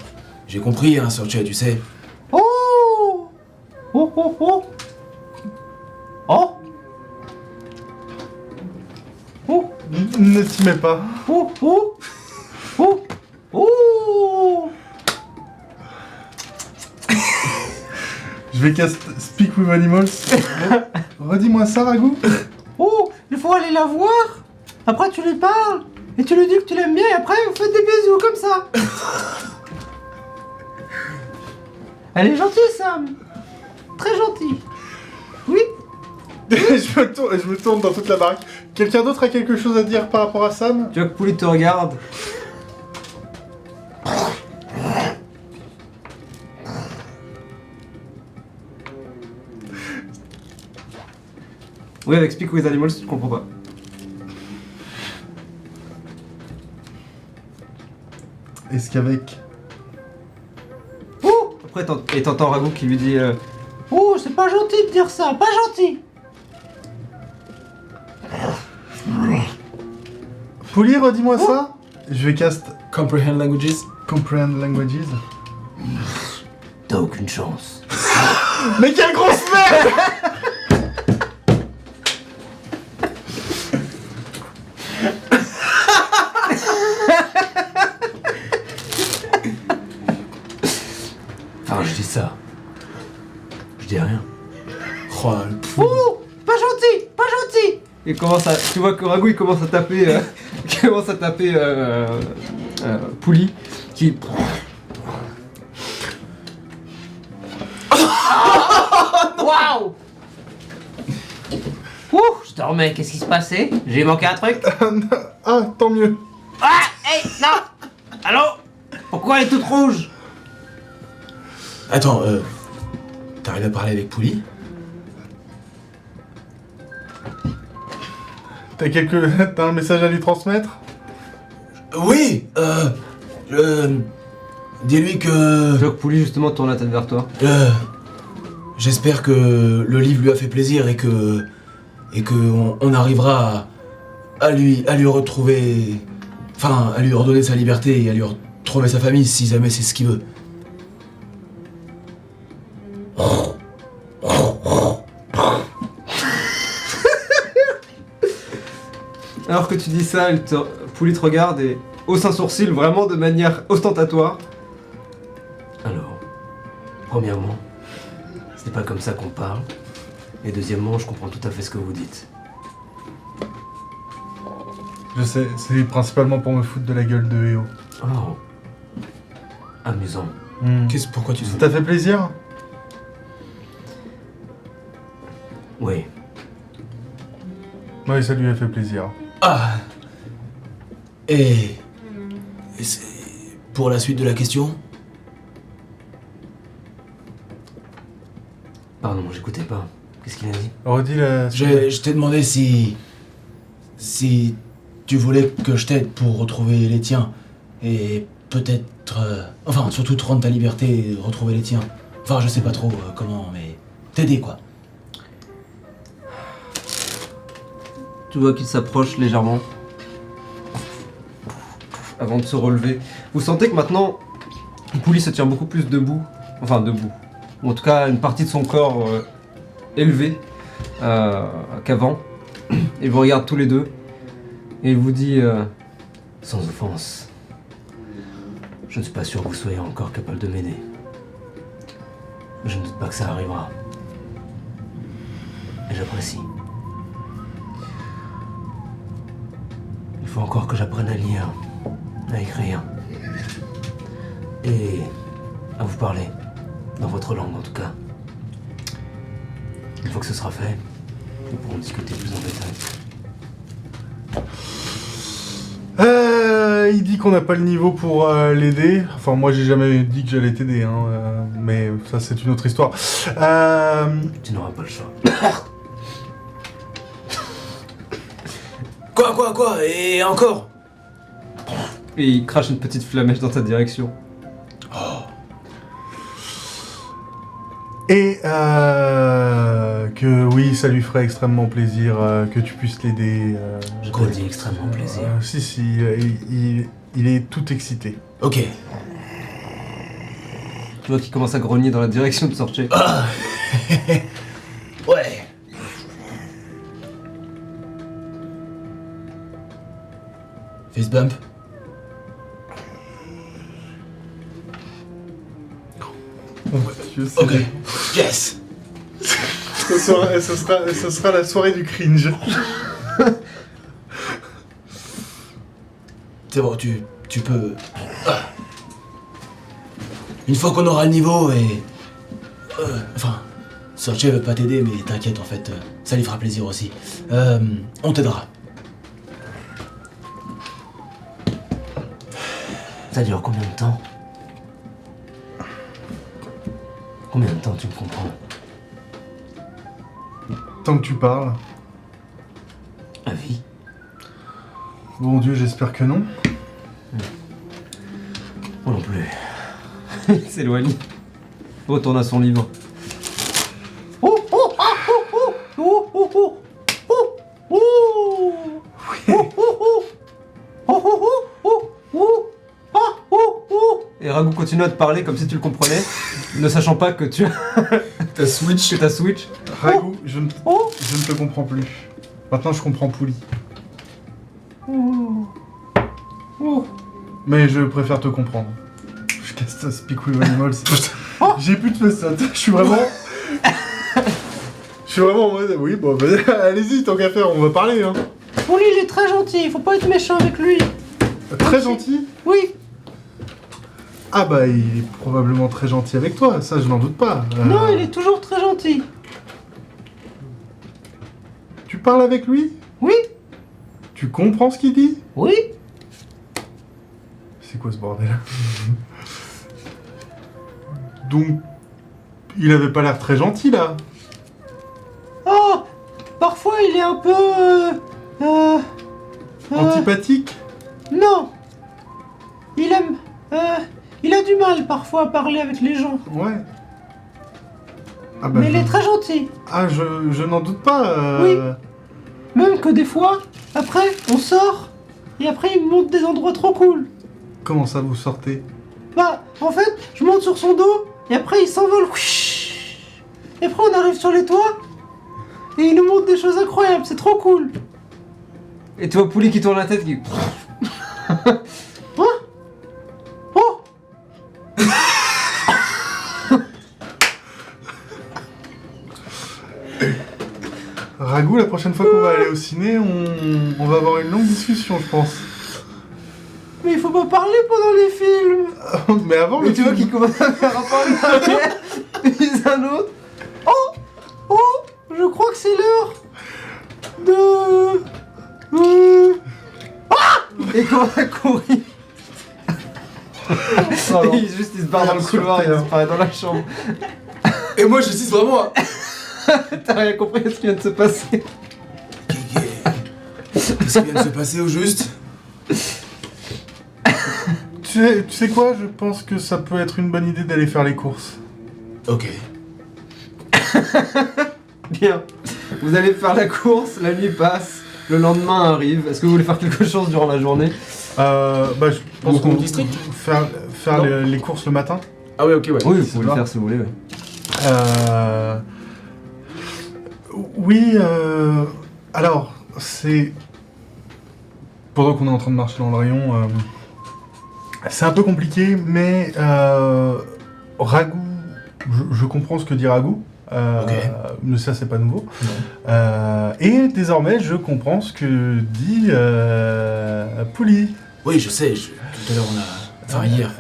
J'ai compris, hein, Sorcha, tu sais. Oh. Oh oh oh. Oh. Oh. Ne t'y mets pas. Oh oh. Oh. Oh. Je vais cast Speak with Animals. Redis-moi ça, Ragout. Oh, il faut aller la voir. Après tu lui parles. Et tu lui dis que tu l'aimes bien et après vous faites des bisous comme ça. Elle est gentille, Sam. Très gentille. Oui. je me tourne dans toute la baraque. Quelqu'un d'autre a quelque chose à dire par rapport à Sam? Tu vois que Poulie te regarde. Oui, avec Speak with Animals, tu comprends pas. Est-ce qu'avec... Oh. Après, t'entends Ragout qui lui dit oh, c'est pas gentil de dire ça, pas gentil. Pouli, redis-moi ça. Je vais cast Comprehend languages. Comprehend Languages. T'as aucune chance. Mais quelle grosse merde! Enfin, je dis ça. Je dis rien. Oh, Oh, pas gentil, pas gentil. Et tu vois que Ragout il commence à taper, Poulie, qui. Waouh. Ouh, je dormais, qu'est-ce qui se passait? J'ai manqué un truc? Ah, tant mieux. Ah, hey, non. Allô? Pourquoi elle est toute rouge? Attends, t'arrives à parler avec Pouli? T'as un message à lui transmettre? Oui, dis-lui que... Tu vois que Poulie justement tourne la tête vers toi. J'espère que le livre lui a fait plaisir et que on arrivera à lui retrouver... Enfin, à lui redonner sa liberté et à lui retrouver sa famille si jamais c'est ce qu'il veut. Alors que tu dis ça, Poulie te regarde et hausse un sourcil vraiment de manière ostentatoire. Alors, premièrement, ce n'est pas comme ça qu'on parle. Et deuxièmement, je comprends tout à fait ce que vous dites. Je sais, c'est principalement pour me foutre de la gueule de Eo. Oh, amusant. Pourquoi tu Ça dis t'a fait plaisir? Oui. Oui, ça lui a fait plaisir. Ah. Et c'est pour la suite de la question? Pardon, j'écoutais pas. Qu'est-ce qu'il a dit? Redis la... Je t'ai demandé si tu voulais que je t'aide pour retrouver les tiens. Et peut-être... enfin, surtout te rendre ta liberté et retrouver les tiens. Enfin, je sais pas trop comment, mais... T'aider, quoi. Tu vois qu'il s'approche légèrement. Avant de se relever. Vous sentez que maintenant, Poulie se tient beaucoup plus debout. Enfin, debout. ou en tout cas une partie de son corps élevée qu'avant. Il vous regarde tous les deux et il vous dit sans offense, je ne suis pas sûr que vous soyez encore capable de m'aider. Mais je ne doute pas que ça arrivera. Et j'apprécie. Il faut encore que j'apprenne à lire, à écrire et à vous parler, dans votre langue en tout cas. Une fois que ce sera fait, nous pourrons discuter plus en détail. Il dit qu'on n'a pas le niveau pour l'aider. Enfin, moi j'ai jamais dit que j'allais t'aider, hein, mais ça c'est une autre histoire. Tu n'auras pas le choix. Quoi et encore? Et il crache une petite flamèche dans ta direction. Et que oui, ça lui ferait extrêmement plaisir que tu puisses l'aider. Je te dis extrêmement plaisir. Si, il est tout excité. Ok. Tu vois qu'il commence à grogner dans la direction de Sorche. Ouais. Fist bump. Je sais. Ok. Yes. Ce sera la soirée du cringe. C'est bon, tu peux... Une fois qu'on aura le niveau et... enfin... Sorche veut pas t'aider, mais t'inquiète, en fait, ça lui fera plaisir aussi. On t'aidera. Ça dure combien de temps? Combien de temps tu me comprends? Tant que tu parles. À vie. Bon Dieu, j'espère que non. Moi non plus. Il s'éloigne. Retourne à son livre. Et Ragout continue à te parler comme si tu le comprenais, ne sachant pas que tu T'as switch. que t'as switch. Ragout, je ne te comprends plus. Maintenant, je comprends Pouli. Mais je préfère te comprendre. Je casse ta Speak with Animals. J'ai plus de façade. Je suis vraiment en mode. Oui, bon, bah, allez-y, tant qu'à faire, on va parler. Hein. Pouli, il est très gentil, il faut pas être méchant avec lui. Très gentil. Oui. Ah bah, il est probablement très gentil avec toi, ça, je n'en doute pas. Non, il est toujours très gentil. Tu parles avec lui? Oui. Tu comprends ce qu'il dit? Oui. C'est quoi ce bordel? Donc, il avait pas l'air très gentil là. Oh, parfois il est un peu... Antipathique? Non. Il aime... il a du mal parfois à parler avec les gens. Ouais. Ah bah, Mais il est très gentil. Ah, je n'en doute pas. Oui. Même que des fois, après, on sort, et après il me montre des endroits trop cool. Comment ça vous sortez? Bah, en fait, je monte sur son dos, et après il s'envole. Et après on arrive sur les toits, et il nous montre des choses incroyables, c'est trop cool. Et tu vois Pouli qui tourne la tête, qui... Oh. Ragout, la prochaine fois qu'on va aller au ciné, on va avoir une longue discussion, je pense. Mais il faut pas parler pendant les films. Mais avant, Mais le tu vois film- qu'il commence à faire un parler puis un autre. Oh, je crois que c'est l'heure de... Et il commence à courir. Alors, Et il se barre dans le couloir, il disparaît dans la chambre. Et moi, je dis vraiment... T'as rien compris à ce qui vient de se passer. Qu'est-ce qui vient de se passer au juste? tu sais quoi? Je pense que ça peut être une bonne idée d'aller faire les courses. Ok. Bien. Vous allez faire la course, la nuit passe, le lendemain arrive. Est-ce que vous voulez faire quelque chose durant la journée? Bah, je pense Au qu'on district faire Non. les courses le matin. Ah ouais, ok, ouais. Oui, vous c'est pouvez le ça. faire si vous voulez. Ouais. Oui, alors, c'est... Pendant qu'on est en train de marcher dans le rayon, c'est un peu compliqué, mais Ragout, je comprends ce que dit Ragout, mais ça c'est pas nouveau. Et désormais, je comprends ce que dit Pouli. Oui, je sais, tout à l'heure on a... Enfin, hier.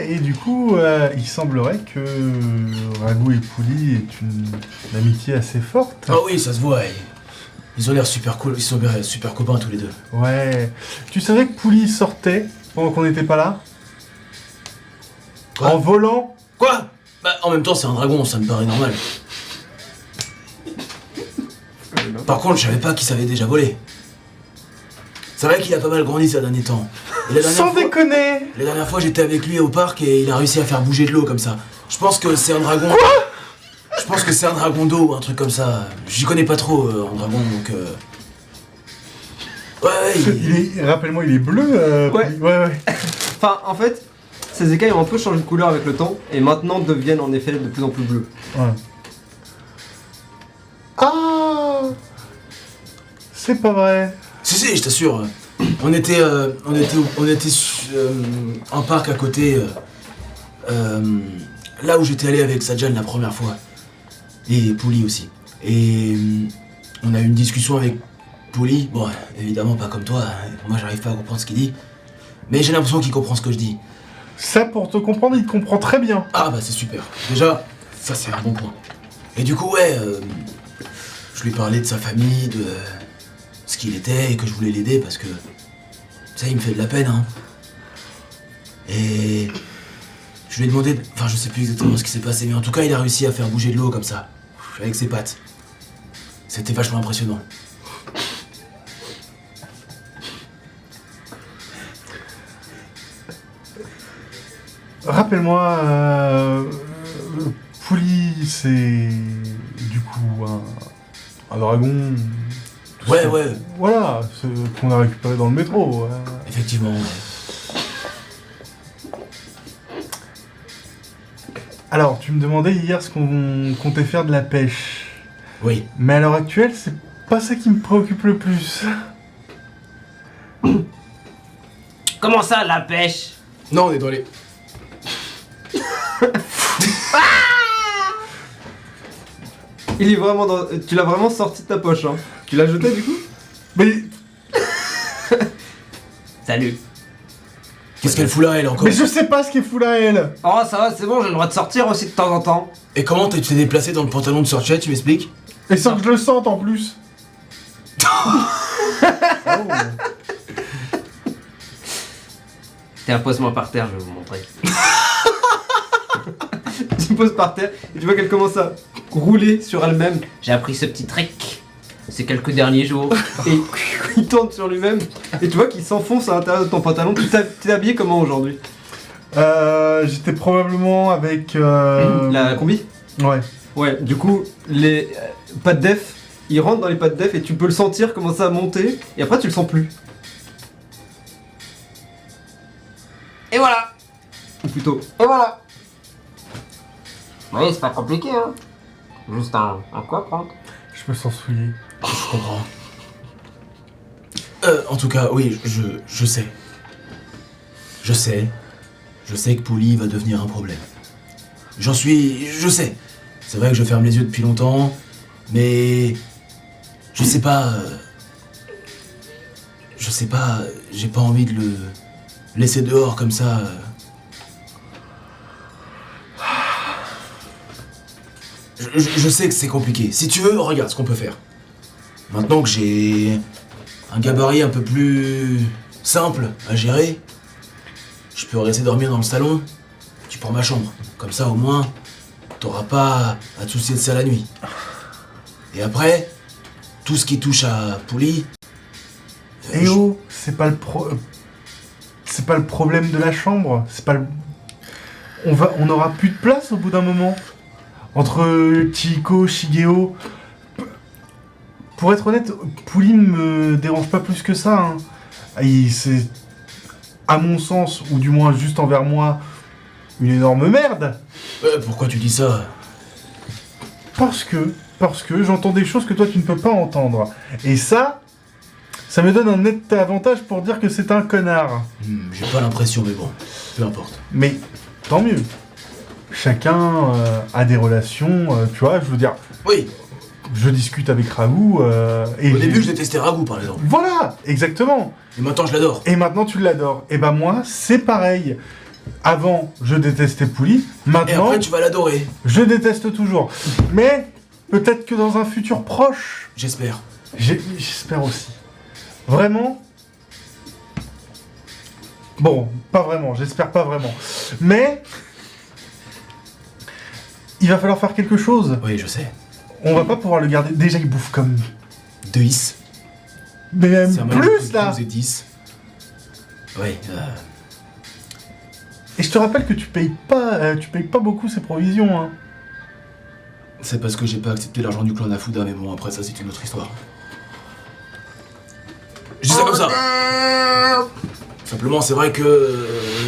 Et du coup, il semblerait que Ragout et Pouli aient une amitié assez forte. Ah oui, ça se voit. Ils ont l'air super cool, ils sont super copains tous les deux. Ouais. Tu savais que Pouli sortait pendant qu'on n'était pas là? Quoi? En volant? Quoi? Bah, en même temps, c'est un dragon, ça me paraît normal. Par contre, je savais pas qu'il savait déjà voler. C'est vrai qu'il a pas mal grandi ces derniers temps. Et la dernière Sans fois- déconner! La dernière fois, j'étais avec lui au parc et il a réussi à faire bouger de l'eau comme ça. Je pense que c'est un dragon. Quoi? Je pense que c'est un dragon d'eau ou un truc comme ça. J'y connais pas trop en dragon donc. Ouais, Rappelle-moi, il est bleu. Ouais. Pouli. Ouais. Enfin, en fait, ces écailles ont un peu changé de couleur avec le temps et maintenant deviennent en effet de plus en plus bleus. Ouais. Ah! C'est pas vrai. Si, je t'assure. On était en parc à côté. Là où j'étais allé avec Sajan la première fois. Et Pouli aussi. Et on a eu une discussion avec Pouli. Bon, évidemment pas comme toi. Moi, j'arrive pas à comprendre ce qu'il dit. Mais j'ai l'impression qu'il comprend ce que je dis. Ça, pour te comprendre, il te comprend très bien. Ah bah c'est super. Déjà, ça c'est un bon point. Et du coup, ouais, je lui parlais de sa famille, de ce qu'il était et que je voulais l'aider parce que ça, il me fait de la peine, hein. Et je lui ai demandé, enfin je sais plus exactement ce qui s'est passé, mais en tout cas il a réussi à faire bouger de l'eau comme ça, avec ses pattes. C'était vachement impressionnant. Rappelle-moi, Pouli, c'est du coup un dragon. Ouais. Voilà, qu'on a récupéré dans le métro. Effectivement, ouais. Alors, tu me demandais hier ce qu'on comptait faire de la pêche. Oui. Mais à l'heure actuelle, c'est pas ça qui me préoccupe le plus. Comment ça, la pêche? Non, on est dans les... Il est vraiment dans... Tu l'as vraiment sorti de ta poche, hein. Tu l'as jeté du coup? Mais Salut. Qu'est-ce qu'elle fout là, elle, encore? je sais pas ce qu'est fou là, elle. Oh, ça va, c'est bon, j'ai le droit de sortir aussi de temps en temps. Et comment tu t'es déplacé dans le pantalon de Sorchet, tu m'expliques? Et sans que je le sente en plus. Tiens, pose-moi par terre, je vais vous montrer. Tu poses par terre et tu vois qu'elle commence à rouler sur elle-même J'ai appris ce petit trick ces quelques derniers jours. et il tourne sur lui-même et tu vois qu'il s'enfonce à l'intérieur de ton pantalon. Tu t'es habillé comment aujourd'hui? J'étais probablement avec... La combi? Ouais. Ouais, du coup, les pattes def, ils rentrent dans les pattes def et tu peux le sentir commencer à monter et après tu le sens plus. Et voilà. Ou plutôt, Et voilà. Oui, c'est pas compliqué, hein. Juste un quoi prendre. Je me sens souillé. Je comprends. En tout cas, oui, je sais. Je sais que Pouli va devenir un problème. Je sais. C'est vrai que je ferme les yeux depuis longtemps, mais je sais pas, j'ai pas envie de le laisser dehors comme ça. Je sais que c'est compliqué. Si tu veux, regarde ce qu'on peut faire. Maintenant que j'ai un gabarit un peu plus simple à gérer, je peux rester dormir dans le salon. Tu prends ma chambre. Comme ça, au moins, t'auras pas à te soucier de ça la nuit. Et après, tout ce qui touche à Pouli... Eh oh, c'est pas le problème de la chambre. C'est pas le... On aura plus de place au bout d'un moment. Entre Chihiko, Shigeo... Pour être honnête, Pouli me dérange pas plus que ça. Hein. C'est, à mon sens, ou du moins juste envers moi, une énorme merde. Pourquoi tu dis ça? Parce que j'entends des choses que toi tu ne peux pas entendre. Et ça me donne un net avantage pour dire que c'est un connard. J'ai pas l'impression, mais bon, peu importe. Mais tant mieux. Chacun a des relations, tu vois, je veux dire, Oui, je discute avec Raoult et au début je détestais Ragout par exemple. Voilà, exactement. Et maintenant je l'adore. Et maintenant tu l'adores. Et ben moi, c'est pareil. Avant, je détestais Pouli. Et Maintenant, après tu vas l'adorer. je déteste toujours. Mais peut-être que dans un futur proche, J'espère. j'espère aussi. Vraiment. Bon, pas vraiment, j'espère pas vraiment. Mais il va falloir faire quelque chose. Oui, je sais. On va pas pouvoir le garder. Déjà, il bouffe comme 10. mais même C'est un mélange plus de là. 12 et 10. Oui, Et je te rappelle que tu payes pas beaucoup ces provisions. Hein. c'est parce que j'ai pas accepté l'argent du clan Nafuda, mais bon, après ça c'est une autre histoire. Je dis ça comme ça. Simplement, c'est vrai que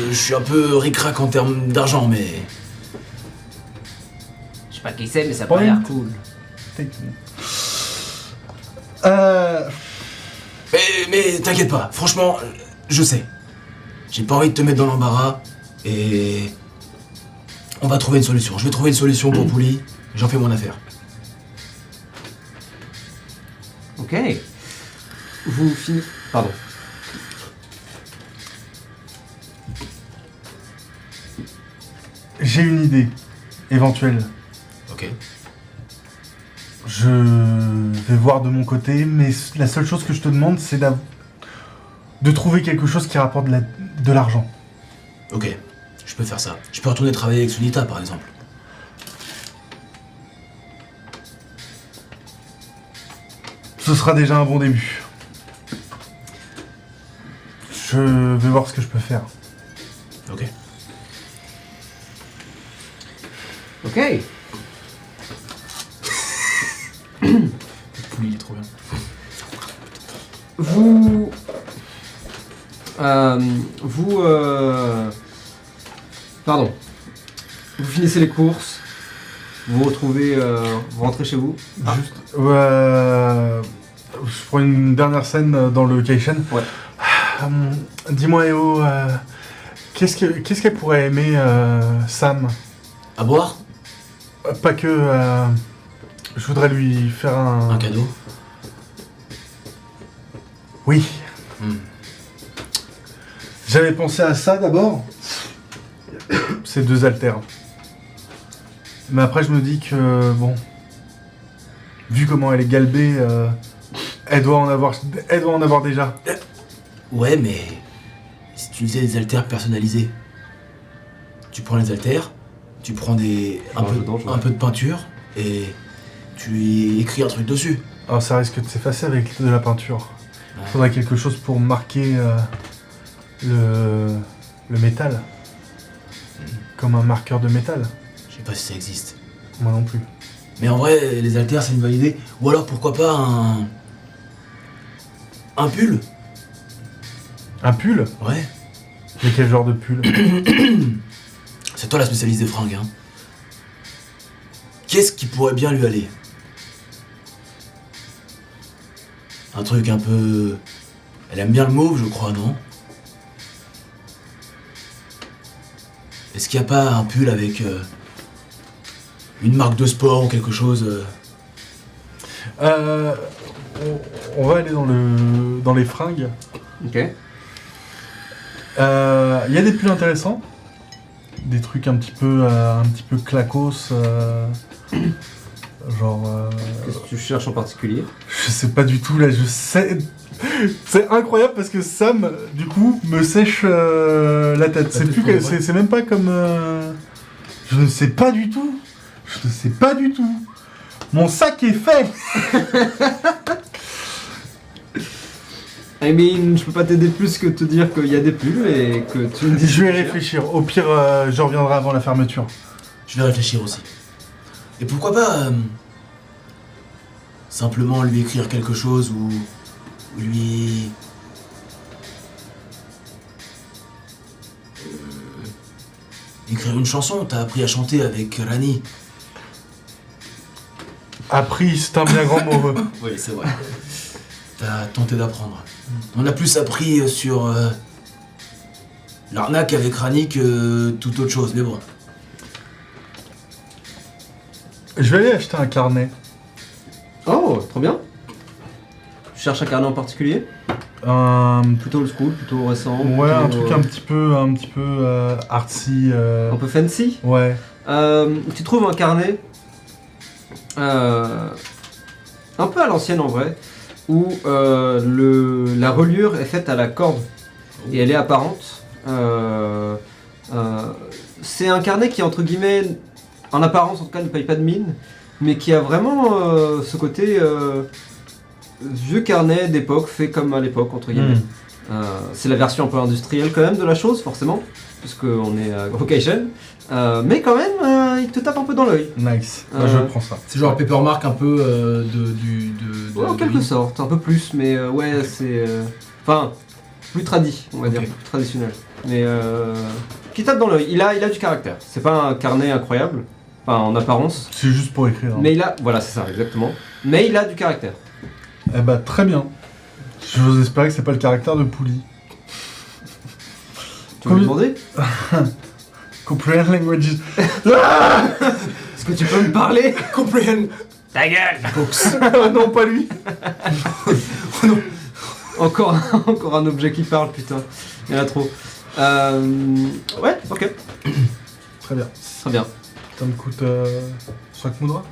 je suis un peu ric-rac en termes d'argent, mais... Je sais pas qui c'est, mais ça a pas l'air cool. Mais t'inquiète pas, franchement, je sais. J'ai pas envie de te mettre dans l'embarras, et... On va trouver une solution. Je vais trouver une solution pour Pouli, j'en fais mon affaire. Ok. Vous finissez... Pardon. J'ai une idée éventuelle. Ok. Je vais voir de mon côté, mais la seule chose que je te demande, c'est de trouver quelque chose qui rapporte de l'argent. Ok, je peux faire ça. Je peux retourner travailler avec Sunita, par exemple. Ce sera déjà un bon début. Je vais voir ce que je peux faire. Ok. Ok. Pouli, il est trop bien. Pardon. Vous finissez les courses. Vous retrouvez... vous rentrez chez vous. Juste, je prends une dernière scène dans le Keishen. Ouais. Dis-moi, Eo, qu'est-ce qu'elle pourrait aimer, Sam? À boire? Pas que... je voudrais lui faire Un cadeau? Oui. Hmm. J'avais pensé à ça d'abord. C'est 2 haltères. Mais après, je me dis que, bon... Vu comment elle est galbée, elle doit en avoir déjà. Ouais, mais... Si tu faisais des haltères personnalisés, tu prends les haltères, tu prends un peu de peinture, et tu y écris un truc dessus. Alors ça risque de s'effacer avec de la peinture. Ouais. Faudrait quelque chose pour marquer le métal. Comme un marqueur de métal. Je sais pas si ça existe. Moi non plus. Mais en vrai, les haltères, c'est une bonne idée. Ou alors, pourquoi pas un pull? Un pull? Ouais. Mais quel genre de pull? C'est toi la spécialiste des fringues, hein. Qu'est-ce qui pourrait bien lui aller? Un truc un peu... Elle aime bien le mauve, je crois, non? Est-ce qu'il n'y a pas un pull avec une marque de sport ou quelque chose On va aller dans les fringues. Ok. Il y a des pulls intéressants. Des trucs un petit peu clacos. Genre... Qu'est-ce que tu cherches en particulier? Je sais pas du tout, là, je sais... C'est incroyable parce que Sam, du coup, me sèche la tête. C'est même pas comme... Je ne sais pas du tout. Je ne sais pas du tout. Mon sac est fait. I mean, je peux pas t'aider plus que te dire qu'il y a des pulls et que tu me dis... Je vais réfléchir. Au pire, je reviendrai avant la fermeture. Je vais réfléchir aussi. Et pourquoi pas simplement lui écrire quelque chose ou lui... écrire une chanson, t'as appris à chanter avec Rani. Appris, c'est un bien grand mot. Oui, c'est vrai. T'as tenté d'apprendre. On a plus appris sur l'arnaque avec Rani que toute autre chose, mais bon. Je vais aller acheter un carnet. Oh, trop bien. Tu cherches un carnet en particulier? Plutôt old school, plutôt récent? Ouais, plutôt, un truc un petit peu artsy. un peu fancy? Ouais. Tu trouves un carnet un peu à l'ancienne en vrai, où la reliure est faite à la corde et elle est apparente. C'est un carnet qui, entre guillemets, en apparence en tout cas, ne paye pas de mine, mais qui a vraiment ce côté vieux carnet d'époque, fait comme à l'époque, entre guillemets. C'est la version un peu industrielle quand même de la chose, forcément, puisqu'on est à Caucasian. Mais quand même, il te tape un peu dans l'œil. Nice. Moi, je prends ça. C'est genre Papermark un peu Ouais, en quelque sorte, un peu plus, mais ouais, c'est... Enfin, plus tradi, on va dire, plus traditionnel. Mais qui tape dans l'œil, il a du caractère. C'est pas un carnet incroyable, enfin en apparence. C'est juste pour écrire. Mais il a... Voilà, c'est ça, exactement. Mais il a du caractère. Eh bah, très bien. Je vous espérer que c'est pas le caractère de Pouli. Tu veux lui demander? Comprehend languages. Est-ce que tu peux me parler? Comprehend. Ta gueule! Non, pas lui. Encore un objet qui parle, putain. Il y en a trop. Ouais, ok. Très bien. Très bien. Ça me coûte 5 moudras.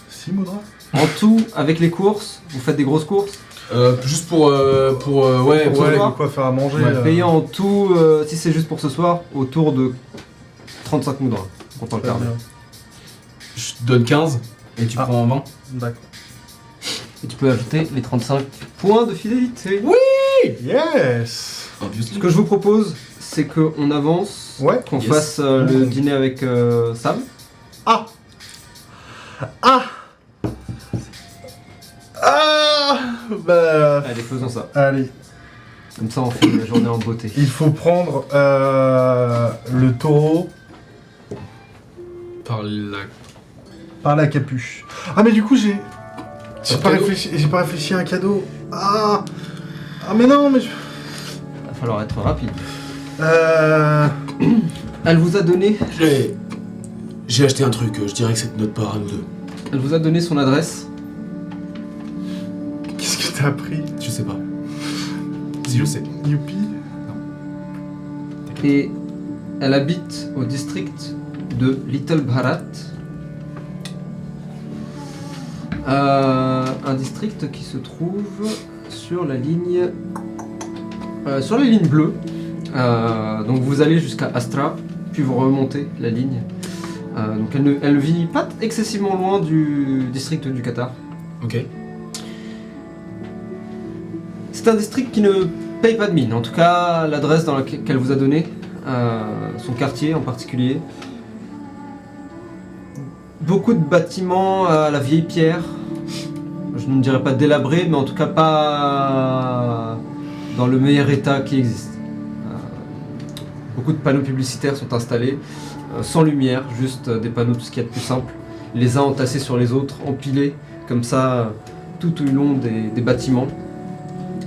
6 moudras. En tout, avec les courses, vous faites des grosses courses. Juste pour ouais, Ouais, soir. de quoi faire à manger. Ouais, Payant en tout, si c'est juste pour ce soir, autour de 35 moudras. On parle Très carnet. bien. je te donne 15 et tu prends en 20. D'accord. Et tu peux ajouter les 35 points de fidélité. Yes. Ce que je vous propose, c'est qu'on avance, Ouais. qu'on Yes. fasse le dîner avec Sam. Ah. Bah. Allez, faisons ça. Allez. Comme ça, on fait la journée en beauté. Il faut prendre le taureau Par la... par la capuche. Ah mais du coup j'ai Un cadeau j'ai pas réfléchi à un cadeau. Ah mais non mais Il va falloir être rapide. euh... Elle vous a donné, J'ai acheté un truc, je dirais que c'est de notre part à nous deux. elle vous a donné son adresse. Qu'est-ce que t'as appris? Je sais pas. Si je sais. Youpi. Et elle habite au district de Little Bharat. Un district qui se trouve sur la ligne bleue. Donc vous allez jusqu'à Astra, puis vous remontez la ligne. Donc elle vit pas excessivement loin du district du Qatar. Ok. C'est un district qui ne paye pas de mine. En tout cas, l'adresse dans laquelle qu'elle vous a donnée, son quartier en particulier. Beaucoup de bâtiments à la vieille pierre. Je ne dirais pas délabrés, mais en tout cas pas dans le meilleur état qui existe. Beaucoup de panneaux publicitaires sont installés, sans lumière, juste des panneaux, tout ce qu'il y a de plus simple, les uns entassés sur les autres, empilés, comme ça, tout au long des bâtiments,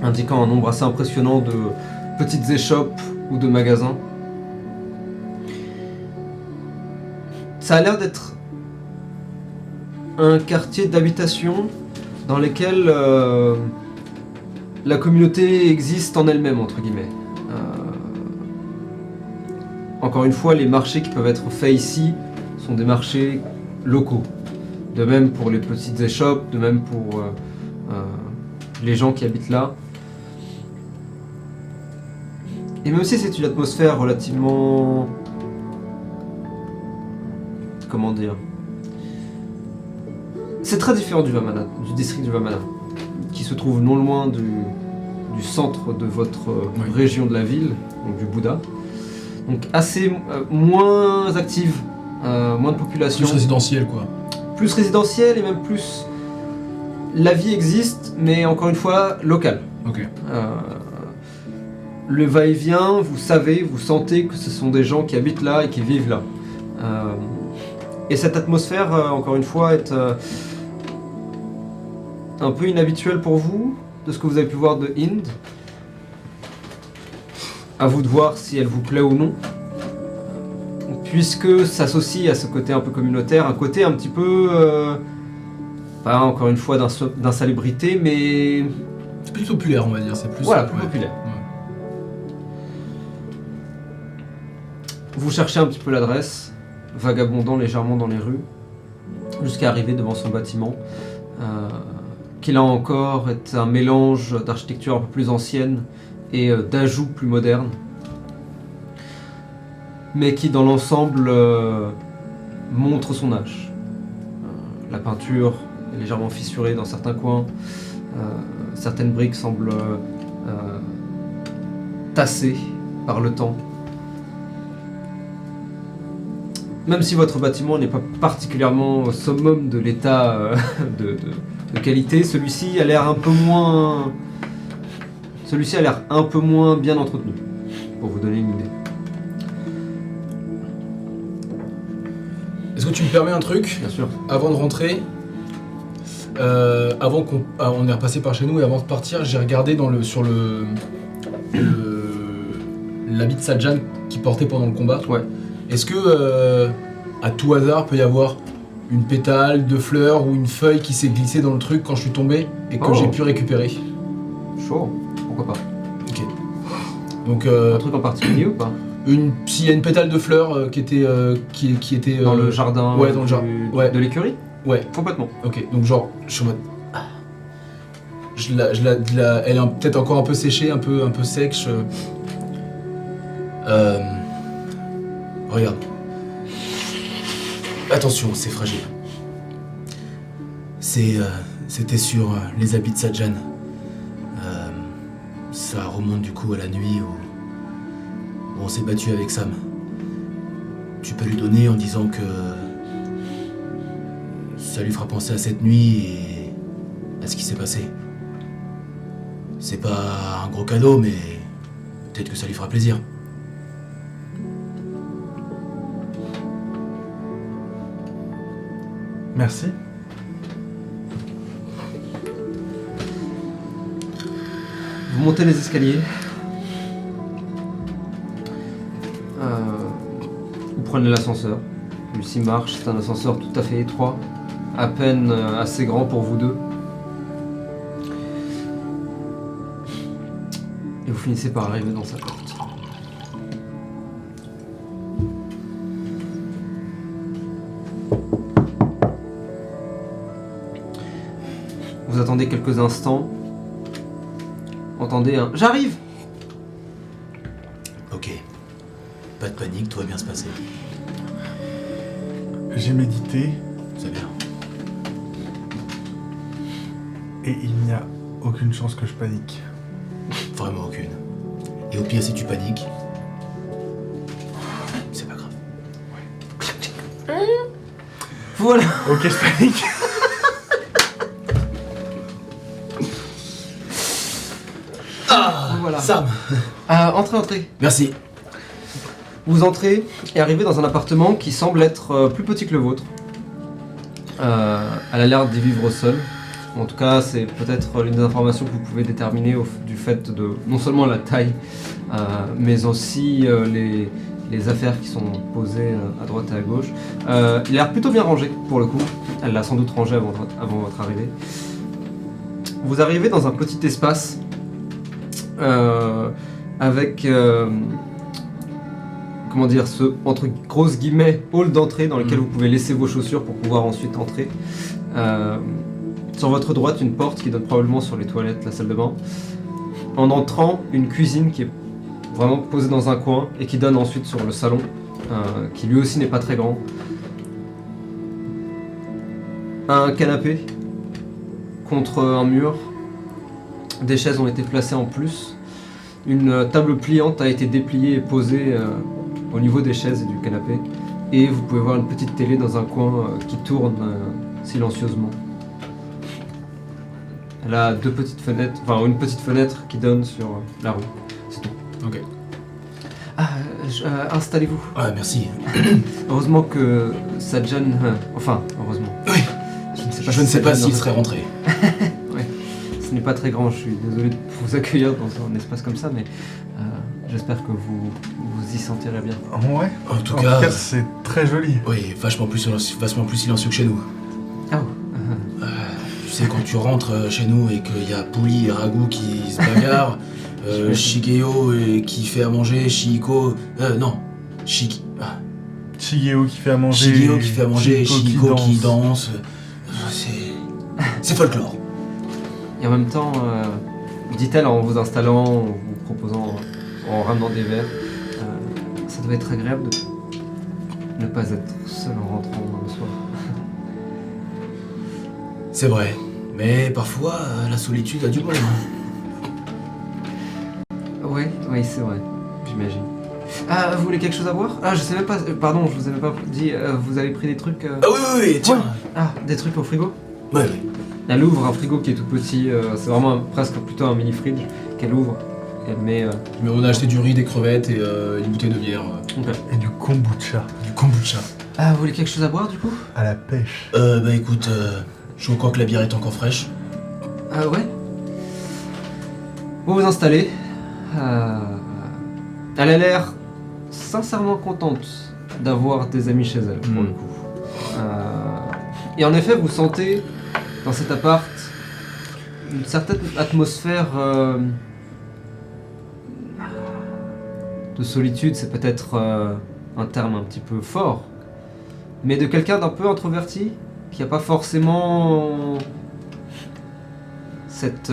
indiquant un nombre assez impressionnant de petites échoppes ou de magasins. Ça a l'air d'être un quartier d'habitation dans lequel la communauté existe en elle-même, entre guillemets. Encore une fois, les marchés qui peuvent être faits ici sont des marchés locaux. De même pour les petites échoppes, de même pour les gens qui habitent là. Et même si c'est une atmosphère relativement... Comment dire? C'est très différent du Vamana, du district du Vamana, qui se trouve non loin du centre de votre région de la ville, donc du Bouddha. Donc assez moins active, moins de population. Plus résidentiel quoi. Plus résidentiel et même plus... La vie existe, mais encore une fois, locale. Ok. le va-et-vient, vous savez, vous sentez que ce sont des gens qui habitent là et qui vivent là. Et cette atmosphère, encore une fois, est un peu inhabituelle pour vous, de ce que vous avez pu voir de Inde. À vous de voir si elle vous plaît ou non. Puisque s'associe à ce côté un peu communautaire, un côté un petit peu, pas encore une fois d'insalubrité, mais C'est plus populaire, on va dire. C'est plus. voilà, plus populaire. Vous cherchez un petit peu l'adresse, vagabondant légèrement dans les rues, jusqu'à arriver devant son bâtiment, qui là encore est un mélange d'architecture un peu plus ancienne et d'ajouts plus modernes, mais qui dans l'ensemble montre son âge. La peinture est légèrement fissurée dans certains coins, certaines briques semblent tassées par le temps. Même si votre bâtiment n'est pas particulièrement au summum de l'état de qualité, celui-ci a l'air un peu moins... Celui-ci a l'air un peu moins bien entretenu, pour vous donner une idée. Est-ce que tu me permets un truc? Bien sûr. Avant de rentrer, avant qu'on on est repassé par chez nous et avant de partir, j'ai regardé sur l'habit de Sajan qu'il portait pendant le combat. Ouais. Est-ce que, à tout hasard, peut y avoir une pétale de fleurs ou une feuille qui s'est glissée dans le truc quand je suis tombé et que j'ai pu récupérer? Chaud, pourquoi pas. Ok. Donc, Un truc en particulier ou pas? s'il y a une pétale de fleurs qui était Dans le jardin ouais, dans le jardin. Ouais. de l'écurie? Ouais. Complètement. Ok. Donc genre, je suis en mode. Elle est peut-être encore un peu séchée, un peu sèche. Regarde. Attention, c'est fragile. C'était sur les habits de Sajan. Ça remonte du coup à la nuit où on s'est battu avec Sam. Tu peux lui donner en disant que ça lui fera penser à cette nuit et à ce qui s'est passé. C'est pas un gros cadeau, mais peut-être que ça lui fera plaisir. Merci. Vous montez les escaliers. Vous prenez l'ascenseur. Celui-ci marche, c'est un ascenseur tout à fait étroit, à peine assez grand pour vous deux. Et vous finissez par arriver dans sa porte. Vous attendez quelques instants. Entendez un « J'arrive !» Ok. Pas de panique, tout va bien se passer. J'ai médité C'est bien. et il n'y a aucune chance que je panique. Vraiment aucune. Et au pire, si tu paniques, c'est pas grave. Voilà. Ok, je panique. Voilà. Sam. Entrez. Merci. Vous entrez et arrivez dans un appartement qui semble être plus petit que le vôtre. Elle a l'air d'y vivre au sol. En tout cas, c'est peut-être l'une des informations que vous pouvez déterminer du fait de non seulement la taille, mais aussi les affaires qui sont posées à droite et à gauche. Il a l'air plutôt bien rangé pour le coup. Elle l'a sans doute rangé avant votre arrivée. Vous arrivez dans un petit espace avec comment dire, ce entre grosses guillemets hall d'entrée dans lequel vous pouvez laisser vos chaussures pour pouvoir ensuite entrer. Sur votre droite, une porte qui donne probablement sur les toilettes, la salle de bain. En entrant, une cuisine qui est vraiment posée dans un coin et qui donne ensuite sur le salon, qui lui aussi n'est pas très grand. Un canapé contre un mur. Des chaises ont été placées en plus. Une table pliante a été dépliée et posée au niveau des chaises et du canapé. Et vous pouvez voir une petite télé dans un coin qui tourne silencieusement. Elle a deux petites fenêtres, enfin une petite fenêtre qui donne sur la rue. C'est tout. Ok. Installez-vous. Ah, merci. Heureusement que Sajan... enfin, heureusement. Oui. Je ne sais pas s'il Sajan- serait rentré. Ce n'est pas très grand, je suis désolé de vous accueillir dans un espace comme ça, mais j'espère que vous y sentirez bien. Ouais. En tout En cas, tout cas, c'est très joli. oui, vachement plus silencieux que chez nous. Ah, Tu sais, quand tu rentres chez nous et qu'il y a Pouli et Ragout qui se bagarrent, Shigeo qui fait à manger, Shihiko... non, Shigeo qui fait à manger. Shigeo qui fait à manger, Shihiko qui danse. C'est folklore. Et en même temps, dit-elle en vous installant, en vous proposant, en ramenant des verres, ça doit être agréable de ne pas être seul en rentrant le soir. C'est vrai. Mais parfois, la solitude a du bon. Oui, c'est vrai, j'imagine. Ah, vous voulez quelque chose à boire? Ah, je sais même pas, pardon, je vous avais pas dit, vous avez pris des trucs... Ah oui, tiens. Ah, des trucs au frigo? Ouais. Elle ouvre un frigo qui est tout petit, c'est vraiment presque plutôt un mini fridge qu'elle ouvre. Elle met... Mais on a acheté du riz, des crevettes et une bouteille de bière. Ok. Et du kombucha. Du kombucha. Ah, vous voulez quelque chose à boire du coup? À la pêche. Bah écoute, je crois que la bière est encore fraîche. Ah ouais? Vous vous installez. Elle a l'air sincèrement contente d'avoir des amis chez elle, pour le coup. Et en effet, vous sentez dans cet appart une certaine atmosphère de solitude, c'est peut-être un terme un petit peu fort, mais de quelqu'un d'un peu introverti, qui n'a pas forcément cette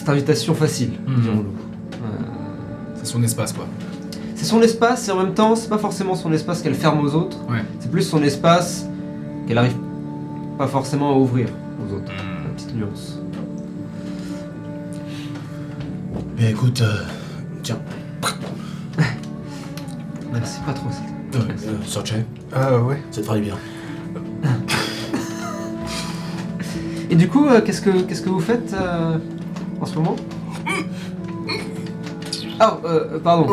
invitation facile, dirons-nous. C'est son espace, quoi. C'est son espace et en même temps, c'est pas forcément son espace qu'elle ferme aux autres. Ouais. C'est plus son espace qu'elle arrive pas forcément à ouvrir aux autres. La petite nuance. Mais écoute, tiens. Merci pas trop. Sorche, Ah ouais. ça te fera du bien. Et du coup, qu'est-ce que vous faites en ce moment? Ah, pardon.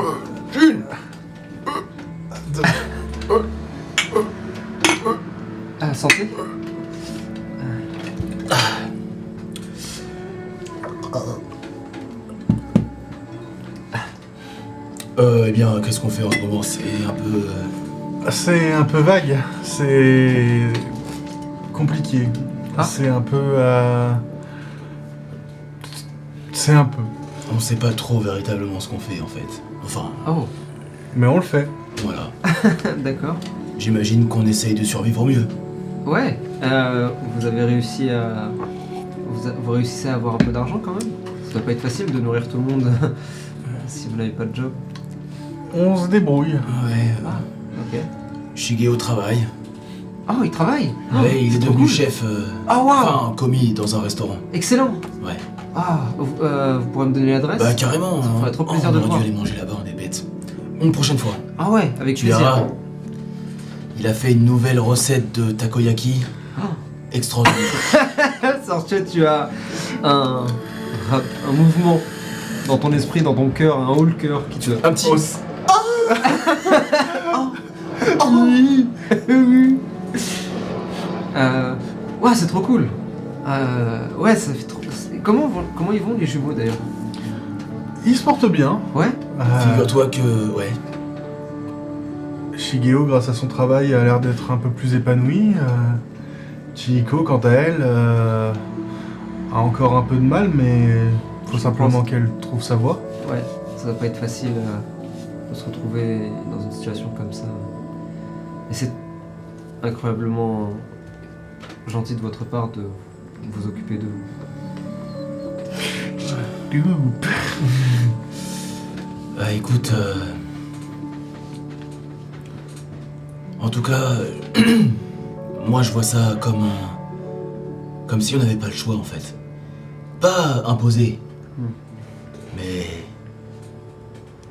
Ah, santé. Eh bien, qu'est-ce qu'on fait en ce moment? C'est un peu... C'est un peu vague. C'est compliqué. Ah. C'est un peu... C'est un peu. On sait pas trop véritablement ce qu'on fait, en fait. Enfin, Oh, Mais on le fait. voilà. d'accord. J'imagine qu'on essaye de survivre au mieux. Ouais, vous avez réussi à... Vous réussissez à avoir un peu d'argent quand même? Ça doit pas être facile de nourrir tout le monde si vous n'avez pas de job. On se débrouille. Ouais, Ok. Shigeo travaille. Oh, il travaille? Ouais, il est trop devenu cool. chef, Ah, waouh! enfin, commis dans un restaurant. Excellent! Ouais. Ah, vous pourrez me donner l'adresse? Bah carrément. Ça ferait trop plaisir de on aurait voir. dû aller manger là-bas, on est bêtes. Une prochaine fois. Ah ouais, avec Tu plaisir. verras. Il a fait une nouvelle recette de takoyaki. Ah. Extraordinaire. Sorche, tu as un mouvement dans ton esprit, dans ton cœur, un haut le cœur qui te... Un petit... Ouais, c'est trop cool. Ouais, ça fait trop... Comment ils vont les jumeaux d'ailleurs? Il se porte bien. Ouais? Figure-toi que... Ouais. Shigeo, grâce à son travail, a l'air d'être un peu plus épanoui. Chihiko, quant à elle, a encore un peu de mal, mais faut simplement qu'elle trouve sa voie. Ouais, ça va pas être facile de se retrouver dans une situation comme ça. Et c'est incroyablement gentil de votre part de vous occuper de vous. Bah écoute... En tout cas... Moi je vois ça comme un... Comme si on n'avait pas le choix en fait. Pas imposé. Mais...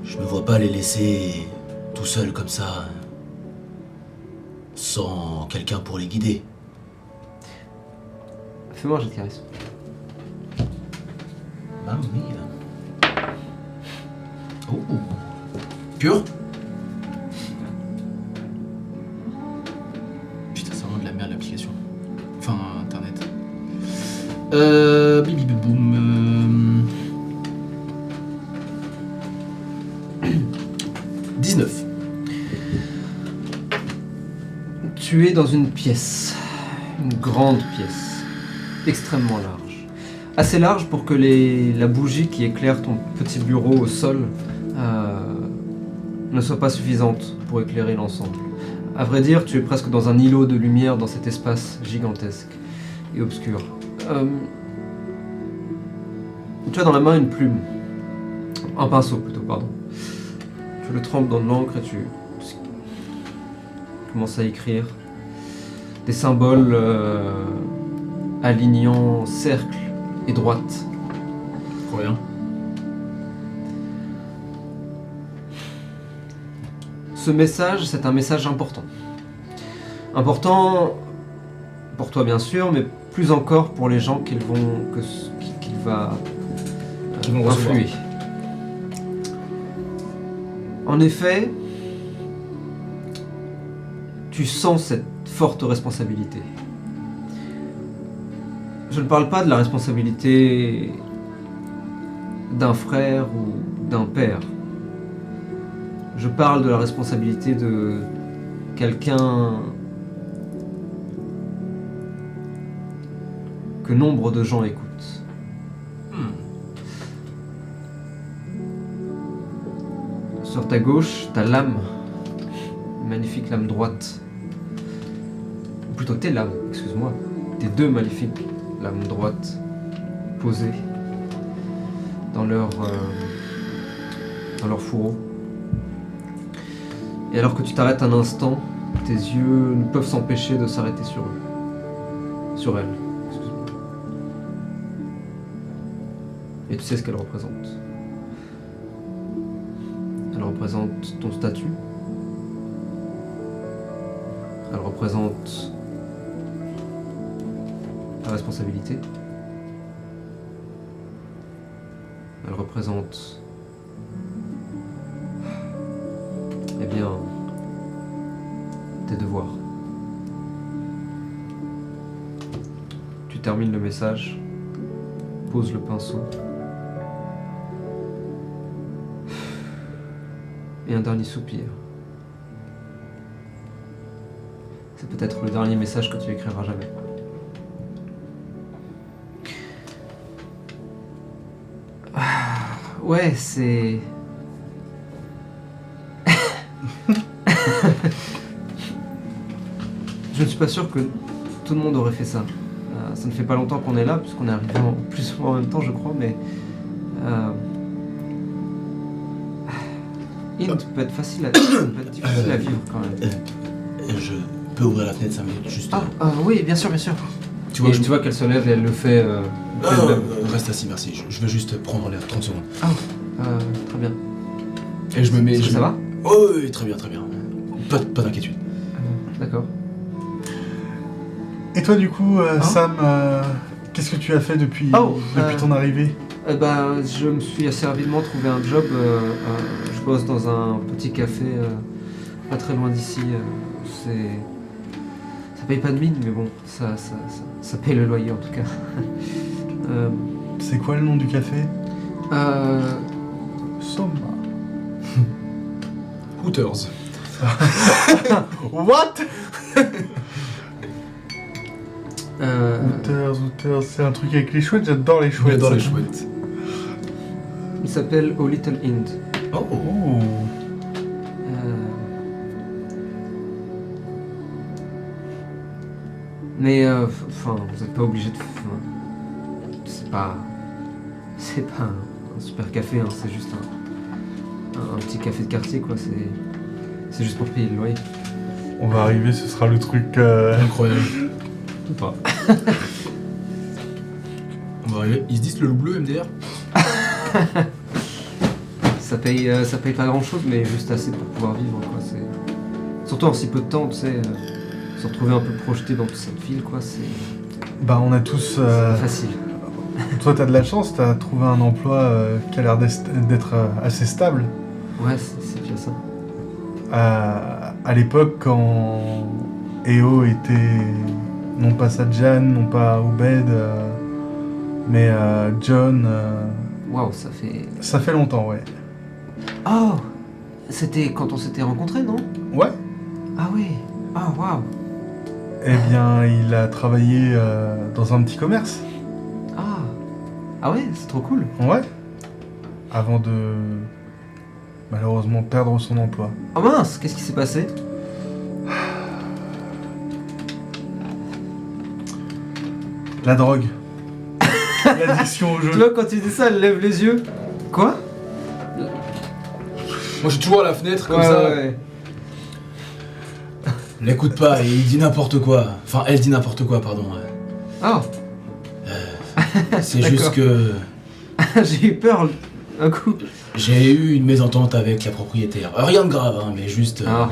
Je me vois pas les laisser tout seuls comme ça. Sans quelqu'un pour les guider. Fais-moi un jet de charisme. Ah oui. Oh. Pur? Putain, c'est vraiment de la merde l'application. Enfin, internet. Bibiboum. 19. Tu es dans une pièce, une grande pièce, extrêmement large. Assez large pour que la bougie qui éclaire ton petit bureau au sol ne soit pas suffisante pour éclairer l'ensemble. À vrai dire, tu es presque dans un îlot de lumière dans cet espace gigantesque et obscur. Tu as dans la main une plume, un pinceau plutôt, pardon. Tu le trempes dans de l'encre et tu commences à écrire des symboles alignant cercle et droite. Trop bien. Ce message, c'est un message important. Important pour toi bien sûr, mais plus encore pour les gens qu'il va Qui vont recevoir. influer. En effet, tu sens cette forte responsabilité. Je ne parle pas de la responsabilité d'un frère ou d'un père. Je parle de la responsabilité de quelqu'un que nombre de gens écoutent. Sur ta gauche, ta lame, une magnifique lame droite. Ou plutôt tes lames, excuse-moi. Tes deux magnifiques lames droites posées dans leur fourreau. Et alors que tu t'arrêtes un instant, tes yeux ne peuvent s'empêcher de s'arrêter sur eux. Sur elle, excuse-moi. Et tu sais ce qu'elle représente. Elle représente ton statut. Elle représente ta responsabilité. Elle représente, eh bien, tes devoirs. Tu termines le message, poses le pinceau. Et un dernier soupir. C'est peut-être le dernier message que tu écriras jamais. Ouais, c'est... Je ne suis pas sûr que tout le monde aurait fait ça. Ça ne fait pas longtemps qu'on est là, puisqu'on est arrivé plus ou moins en même temps, je crois, mais... Int peut être difficile à vivre quand même. Je peux ouvrir la fenêtre 5 minutes juste. Oui, bien sûr, bien sûr. Tu vois, Et tu vois qu'elle se lève et elle le fait. Reste assis, merci. Je veux juste prendre l'air 30 secondes. Très bien. Et je me mets. Ça va? Oh oui, très bien, très bien. Pas d'inquiétude. D'accord. Et toi, du coup, Sam, qu'est-ce que tu as fait depuis ton arrivée? Je me suis assez rapidement trouvé un job. Je bosse dans un petit café pas très loin d'ici. Ça paye pas de mine, mais bon, ça paye le loyer en tout cas. C'est quoi le nom du café? Somme. Hooters. What? Euh, Hooters, c'est un truc avec les chouettes, j'adore les chouettes. J'adore les ça. chouettes. Il s'appelle A Little Inde. Oh. Mais enfin, vous n'êtes pas obligé de. C'est pas un super café, hein, c'est juste un petit café de quartier quoi. C'est juste pour payer le loyer. On va arriver, ce sera le truc. Incroyable. Ou pas. On va arriver. Ils se disent le loup bleu MDR? Ça paye pas grand chose, mais juste assez pour pouvoir vivre quoi. C'est surtout en si peu de temps, tu sais, se retrouver un peu projeté dans toute cette ville quoi. C'est Bah, on a tous. pas facile. Toi, t'as de la chance, t'as trouvé un emploi qui a l'air d'être assez stable. Ouais, c'est déjà ça. À l'époque, quand EO était non pas Sadjan, non pas Obed, mais John, Waouh, ça fait... ça fait longtemps, ouais. Oh, c'était quand on s'était rencontrés, non? Ouais. Ah oui. Ah, waouh. Eh bien, il a travaillé dans un petit commerce. Ah. Ah ouais, c'est trop cool. Ouais. Avant de malheureusement perdre son emploi. Oh mince, qu'est-ce qui s'est passé? La drogue. L'addiction au Tu jeu. vois, quand tu dis ça, elle lève les yeux. Quoi? Moi, je suis toujours à la fenêtre comme Ouais, ça. ouais. N'écoute pas, il dit n'importe quoi. Enfin, elle dit n'importe quoi, pardon. Oh, C'est D'accord. juste que j'ai eu peur un coup. j'ai eu une mésentente avec la propriétaire. Rien de grave, hein, mais juste... Ah.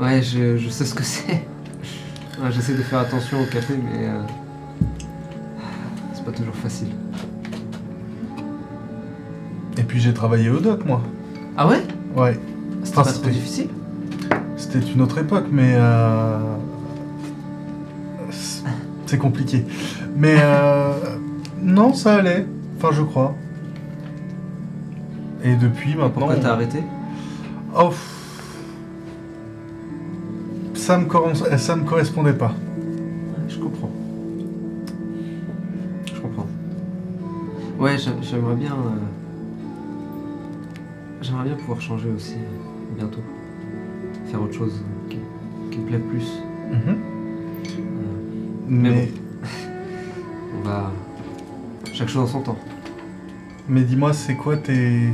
Ouais, je sais ce que c'est. Ouais, j'essaie de faire attention au café, mais c'est pas toujours facile. Et puis j'ai travaillé au doc, moi. Ah ouais? Ouais. C'était pas trop c'était- difficile? C'était une autre époque, mais c'est compliqué. Mais non, ça allait. Enfin, je crois. Et depuis maintenant. Pourquoi t'as arrêté? Oh, ça me correspondait pas. Ouais, je comprends. Je comprends. Ouais, j'aimerais bien... J'aimerais bien pouvoir changer aussi, bientôt. Faire autre chose qui me plaît plus. Mhm. Mais Mais, On va... Chaque chose en son temps. mais dis-moi, c'est quoi tes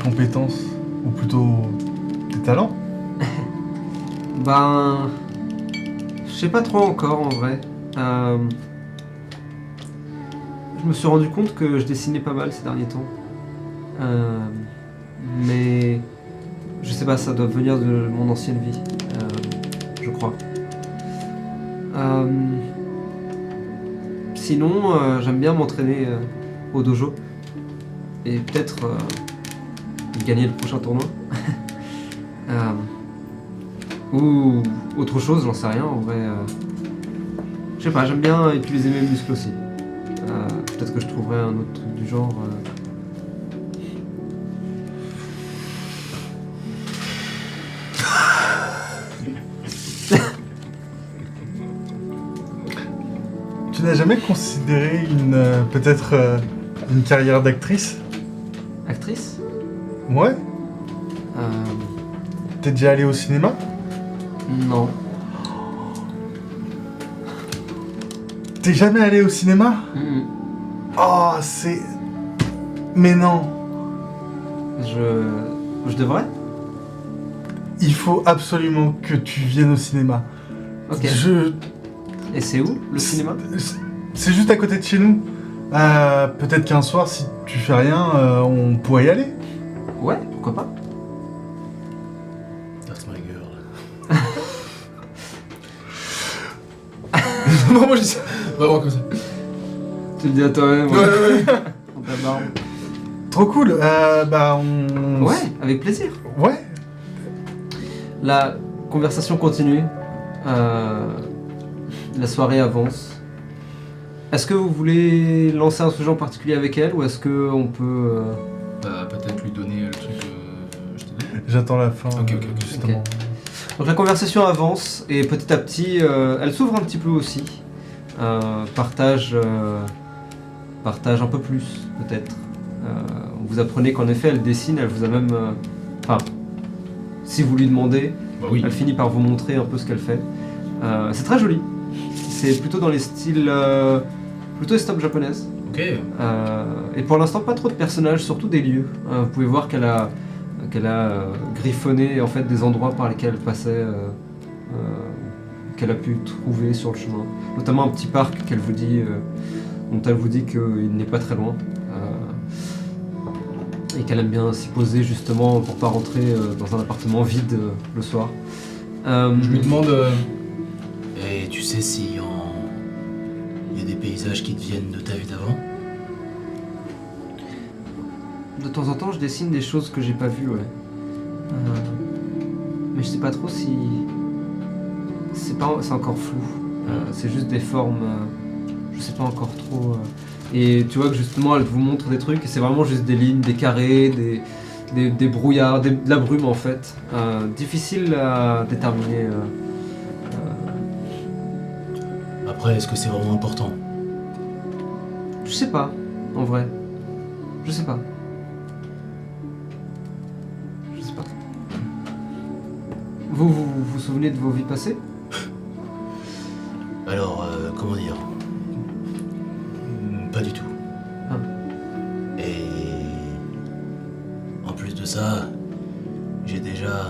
compétences? Ou plutôt tes talents? Ben... Je sais pas trop encore, en vrai. Je me suis rendu compte que je dessinais pas mal ces derniers temps. Mais... Je sais pas, ça doit venir de mon ancienne vie. Je crois. Sinon, j'aime bien m'entraîner au dojo. Et peut-être gagner le prochain tournoi. Ou autre chose, j'en sais rien. En vrai, je sais pas, j'aime bien utiliser mes muscles aussi. Peut-être que je trouverai un autre truc du genre. Tu n'as jamais considéré peut-être une carrière d'actrice? Actrice? Ouais. Euh, T'es déjà allé au cinéma? non. T'es jamais allé au cinéma? Mm. Oh, c'est... Mais non. Je devrais? Il faut absolument que tu viennes au cinéma. Ok. Et c'est où, le cinéma? C'est juste à côté de chez nous. Peut-être qu'un soir, si tu fais rien, on pourrait y aller. Ouais, pourquoi pas? That's my girl. Non, moi je dis vraiment comme ça. Tu le dis à toi-même, Ouais, ouais. On t'abarbe. Trop cool. On... Ouais, avec plaisir. Ouais. La conversation continue. La soirée avance. Est-ce que vous voulez lancer un sujet en particulier avec elle ou est-ce que on peut... Peut-être lui donner le truc que je t'ai donné. J'attends la fin, Ok, justement. Ok. Donc la conversation avance et petit à petit, elle s'ouvre un petit peu aussi. Partage un peu plus, peut-être. Vous apprenez qu'en effet, elle dessine, elle vous a même... Enfin, si vous lui demandez, Bah oui. elle finit par vous montrer un peu ce qu'elle fait. C'est très joli. C'est plutôt dans les styles... plutôt estampes japonaises. Ok. Et pour l'instant, pas trop de personnages, surtout des lieux. Vous pouvez voir qu'elle a griffonné en fait des endroits par lesquels elle passait, qu'elle a pu trouver sur le chemin. Notamment un petit parc qu'elle vous dit, dont elle vous dit qu'il n'est pas très loin. Et qu'elle aime bien s'y poser justement pour pas rentrer dans un appartement vide le soir. Je lui demande. Et tu sais si en dessiner des paysages qui te viennent de ta vie d'avant? De temps en temps, je dessine des choses que j'ai pas vues, ouais. Mais je sais pas trop si... C'est encore flou. C'est juste des formes... je sais pas encore trop... Et tu vois que justement, elle vous montre des trucs, et c'est vraiment juste des lignes, des carrés, des brouillards, de la brume en fait. Difficile à déterminer. Après, est-ce que c'est vraiment important? Je sais pas, en vrai. Je sais pas. Je sais pas. Vous souvenez de vos vies passées? Alors, comment dire? Pas du tout. Ah. Et en plus de ça, j'ai déjà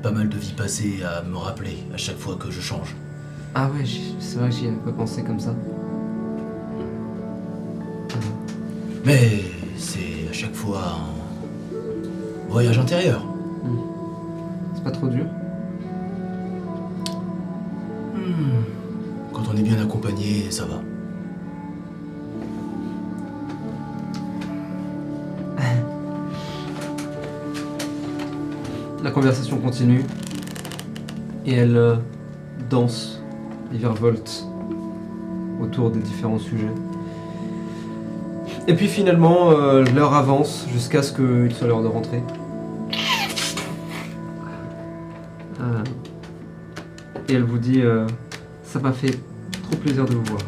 pas mal de vies passées à me rappeler à chaque fois que je change. Ah ouais, c'est vrai que j'y avais pas pensé comme ça. Mais c'est à chaque fois un voyage intérieur. C'est pas trop dur? Quand on est bien accompagné, ça va. La conversation continue et elle danse et virevolte autour des différents sujets. Et puis finalement, l'heure avance jusqu'à ce qu'il soit l'heure de rentrer. Et elle vous dit ça m'a fait trop plaisir de vous voir.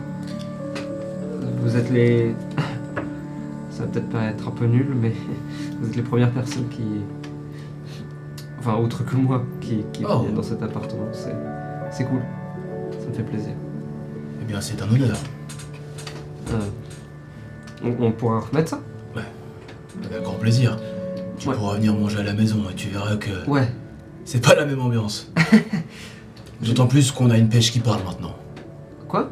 Vous êtes les... Ça va peut-être paraître un peu nul, mais vous êtes les premières personnes qui... Enfin, autre que moi, qui viennent dans cet appartement. C'est cool. Ça me fait plaisir. Eh bien, c'est un honneur. On pourra remettre ça? Avec grand plaisir. Tu Ouais. pourras venir manger à la maison et tu verras que Ouais. c'est pas la même ambiance. D'autant plus qu'on a une pêche qui parle maintenant. Quoi?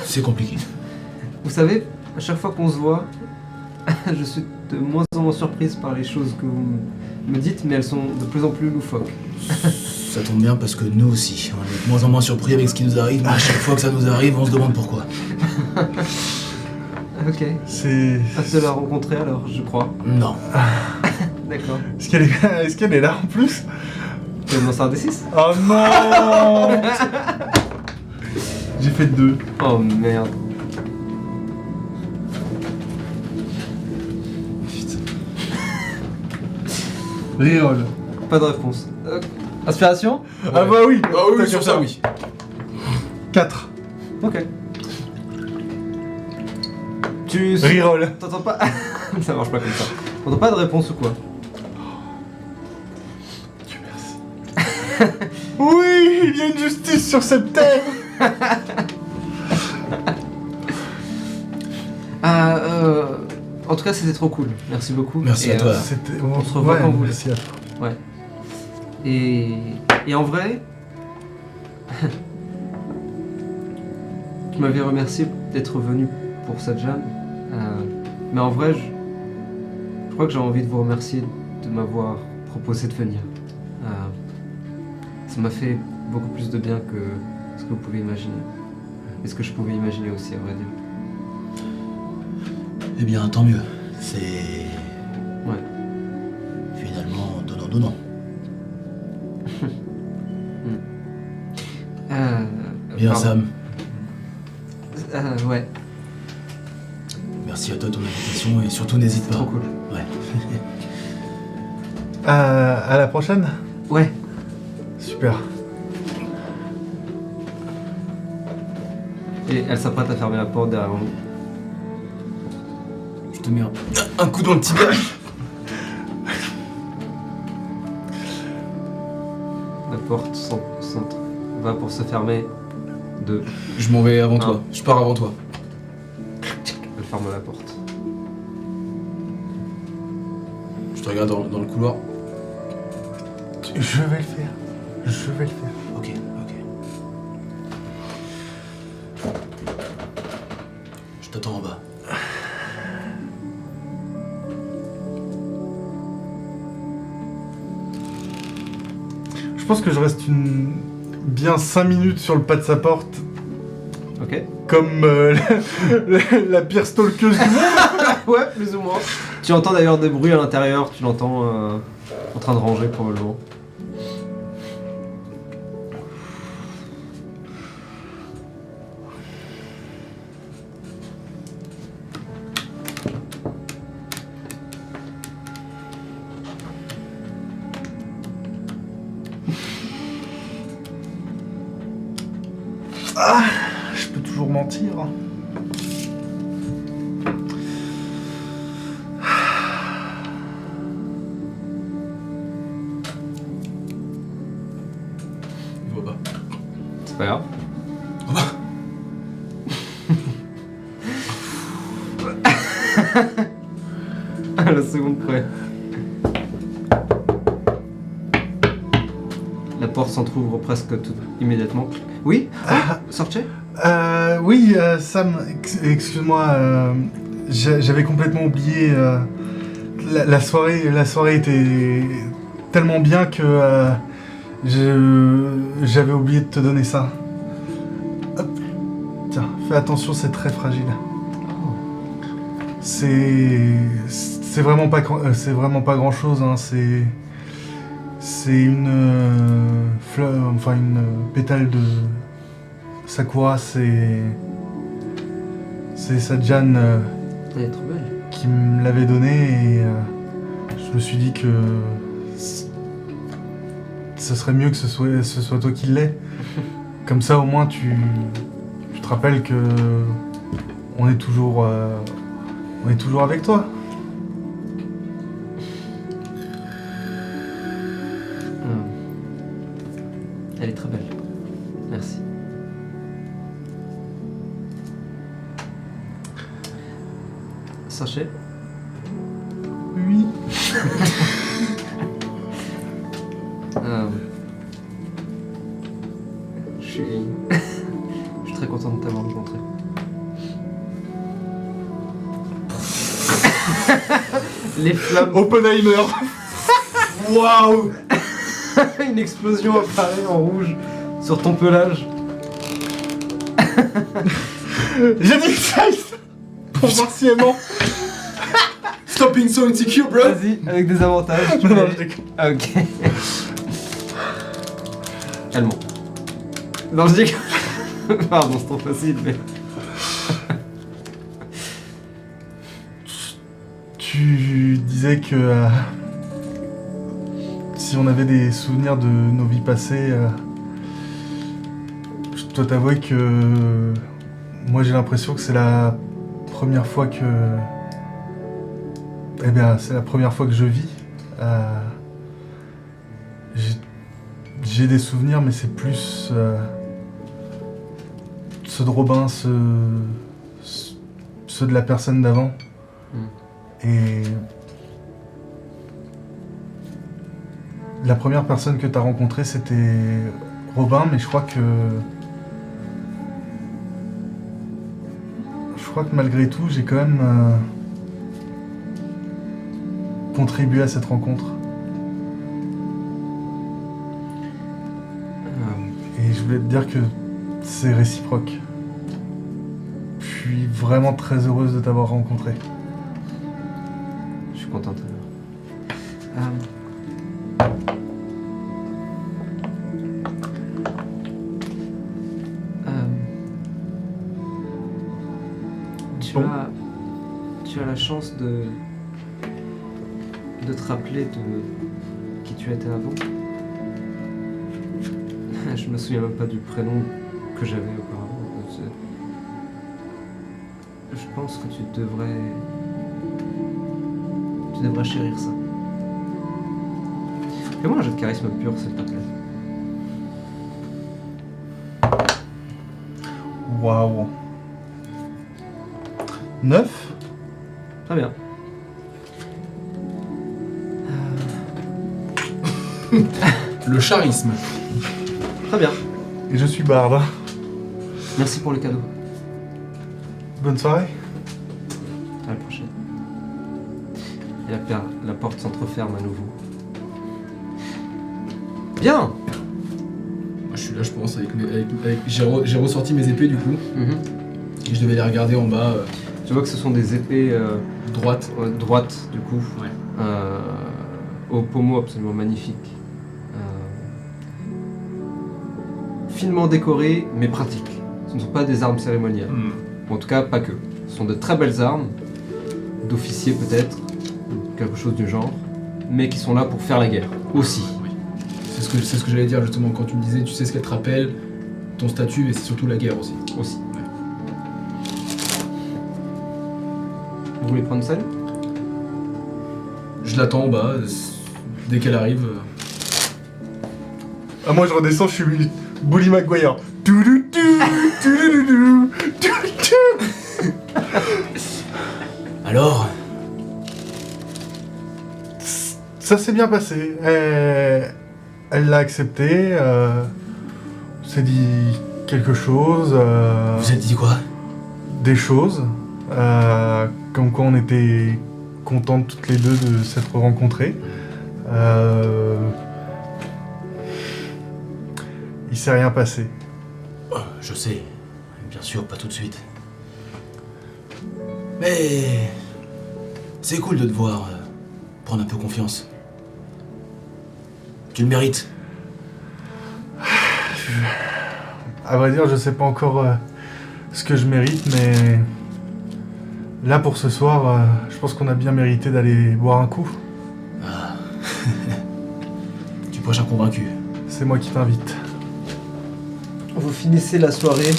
C'est compliqué. Vous savez, à chaque fois qu'on se voit, je suis de moins en moins surprise par les choses que vous me dites, mais elles sont de plus en plus loufoques. Ça tombe bien parce que nous aussi, on est de moins en moins surpris avec ce qui nous arrive, mais à chaque fois que ça nous arrive, on se demande pourquoi. Ok. C'est... Hâte de la rencontrer alors, je crois. Non. D'accord. Est-ce qu'elle est là en plus? Tu veux me lancer un D6? Oh non. J'ai fait 2. Oh merde. Reroll. Pas de réponse. Inspiration? Ah bah oui. Ah oui, T'as sur que ça, oui. 4. Ok. Tu... Reroll. T'entends pas... Ça marche pas comme ça. T'entends pas de réponse ou quoi? Dieu merci. Oui, il y a une justice sur cette terre. En tout cas, c'était trop cool. Merci beaucoup. Merci à Et, toi. C'était... On se revoit quand vous voulez. Merci à toi. Ouais. Et en vrai, tu m'avais remercié d'être venu pour cette jam. Mais en vrai, je crois que j'ai envie de vous remercier de m'avoir proposé de venir. Ça m'a fait beaucoup plus de bien que ce que vous pouvez imaginer. Et ce que je pouvais imaginer aussi, à vrai dire. Eh bien, tant mieux. C'est... Ouais. Finalement, donnant. Bien, pardon. Sam. Ouais, Merci à toi de ton invitation et surtout n'hésite pas. trop cool. Ouais. À la prochaine. Ouais. Super. Et elle s'apprête à fermer la porte derrière nous. Je te mets un coup dans le tibia. La porte va pour se fermer. Je m'en vais avant toi. Je pars avant toi. Elle ferme la porte. Je te regarde dans le couloir. Je vais le faire. Je vais le faire. Ok. Je t'attends en bas. Je pense que je reste bien 5 minutes sur le pas de sa porte, Ok. comme la pire stalkeuse du monde. Ouais, plus ou moins. Tu entends d'ailleurs des bruits à l'intérieur, tu l'entends en train de ranger probablement. Je peux toujours mentir. Il voit pas. C'est pas grave. À la seconde près. La porte s'entrouvre presque tout immédiatement. Oui. Sortez. Oui, Sam, excuse-moi, j'avais complètement oublié. La soirée était tellement bien que j'avais oublié de te donner ça. Hop. Tiens, fais attention, c'est très fragile. C'est vraiment pas grand chose. Hein. C'est une fleur, enfin une pétale de sakura. C'est Sadjan Elle est trop belle. qui me l'avait donné et je me suis dit que ce serait mieux que ce soit toi qui l'aies. Comme ça au moins tu te rappelles que on est toujours avec toi. Elle est très belle. Merci. Sachez. Oui. Je suis très content de t'avoir rencontré. Les flammes. Oppenheimer. Waouh! Une explosion apparaît en rouge sur ton pelage. J'ai dit size pour voir si elle ment. Stop being so insecure, bro! Vas-y, avec des avantages. tu Non, fais- je déconne. Ah, ok. Elle ment. Non, je dis que... Pardon, c'est trop facile, mais... Tu disais que si on avait des souvenirs de nos vies passées, je dois t'avouer que moi j'ai l'impression que c'est la première fois que... Eh bien, c'est la première fois que je vis. J'ai des souvenirs, mais c'est plus ceux de Robin, ceux de la personne d'avant. Et la première personne que tu as rencontrée, c'était Robin, mais je crois que malgré tout, j'ai quand même contribué à cette rencontre. Et je voulais te dire que c'est réciproque. Je suis vraiment très heureuse de t'avoir rencontré. Je suis contente. Bon. Tu as la chance de te rappeler de qui tu étais avant. Je me souviens même pas du prénom que j'avais auparavant. Je pense que tu devrais chérir ça. Fais-moi un jet de charisme pur, s'il te plaît. Waouh. 9. Très bien. Le charisme. Très bien. Et je suis barde. Merci pour le cadeau. Bonne soirée. À la prochaine. Et la porte s'entreferme à nouveau. Bien. Moi, je suis suis là, je pense, j'ai ressorti mes épées du coup, Mhm. et je devais les regarder en bas, Tu vois que ce sont des épées droite. droites, du coup, Ouais. au pommeau absolument magnifique. Finement décorées, mais pratiques. Ce ne sont pas des armes cérémonielles. En tout cas, pas que. Ce sont de très belles armes, d'officiers peut-être, quelque chose du genre, mais qui sont là pour faire la guerre, aussi. Oui. C'est ce que j'allais dire justement quand tu me disais, tu sais ce qu'elle te rappelle, ton statut, mais c'est surtout la guerre aussi. Aussi. Vous voulez prendre celle? Je l'attends en bas, dès qu'elle arrive. Ah, moi, je redescends, je suis Bully Maguire. Touloutou, touloutou, touloutou. Alors, Ça s'est bien passé. Elle l'a accepté. S'est dit quelque chose. vous êtes dit quoi? Des choses. Comme quoi on était contentes toutes les deux de s'être rencontrées. Il s'est rien passé. Oh, je sais, bien sûr, pas tout de suite. Mais c'est cool de te voir prendre un peu confiance. Tu le mérites. À vrai dire, je sais pas encore ce que je mérite, mais là pour ce soir, je pense qu'on a bien mérité d'aller boire un coup. Ah. Tu prêches un convaincu. C'est moi qui t'invite. Vous finissez la soirée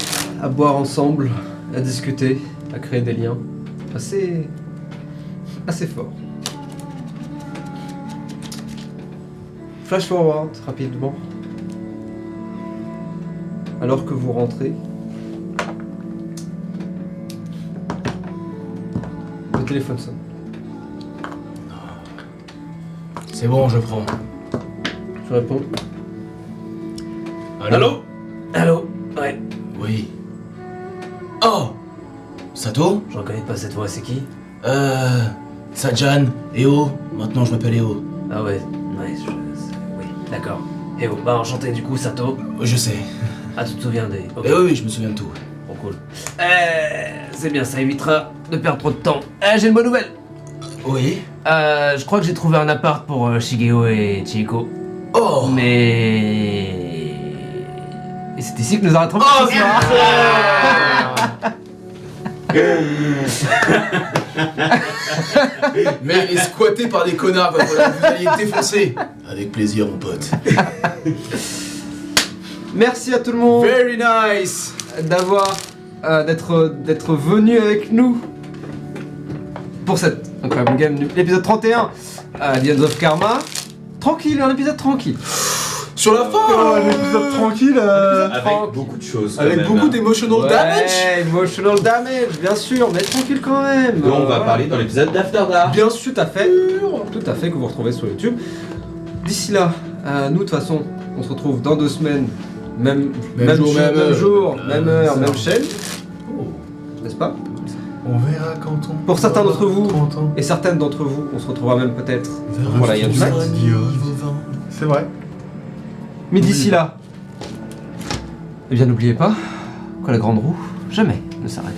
à boire ensemble, à discuter, à créer des liens assez forts. Flash forward rapidement. Alors que vous rentrez, le téléphone sonne. C'est bon, je prends. Je réponds. Allô? Allô? Ouais. Oui. Oh! Sato? Je reconnais pas cette voix, c'est qui? Sajan, Eo. Maintenant je m'appelle Eo. Ah ouais, oui, d'accord. Et oh, bah enchanté du coup, Sato. Je sais. Ah, tu te souviens des... Ok, Oui, je me souviens de tout. trop cool. C'est bien, ça évitera de perdre trop de temps. J'ai une bonne nouvelle. Oui. Je crois que j'ai trouvé un appart pour Shigeo et Chieko. Oh! Mais... Et c'est ici que nous arrêterons Oh, pour ce soir. Mais il est squatté par des connards, va falloir que vous alliez le défoncer. Avec plaisir, mon pote. Merci à tout le monde Very nice! d'être venu avec nous pour cette incroyable game, l'épisode 31, The End of Karma. Tranquille, un épisode tranquille. Sur la fin! Oh, l'épisode tranquille. Avec beaucoup de choses. Avec beaucoup d'émotional damage! Emotional damage, bien sûr, mais tranquille quand même. dont on va parler dans l'épisode d'After Dark. Bien sûr, tout à fait, que vous retrouvez sur YouTube. D'ici là, nous de toute façon, on se retrouve dans 2 semaines, même jour, même heure, même chaîne, n'est-ce pas? On verra quand on. Pour certains d'entre vous, Content. et certaines d'entre vous, on se retrouvera même peut-être pour la Yann Fight. C'est vrai. Mais d'ici là, eh bien n'oubliez pas que la grande roue, jamais ne s'arrête.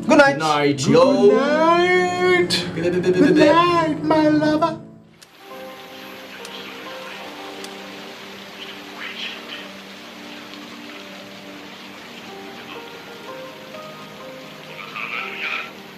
Good night! Night, Good yo! night. Good night, my lover.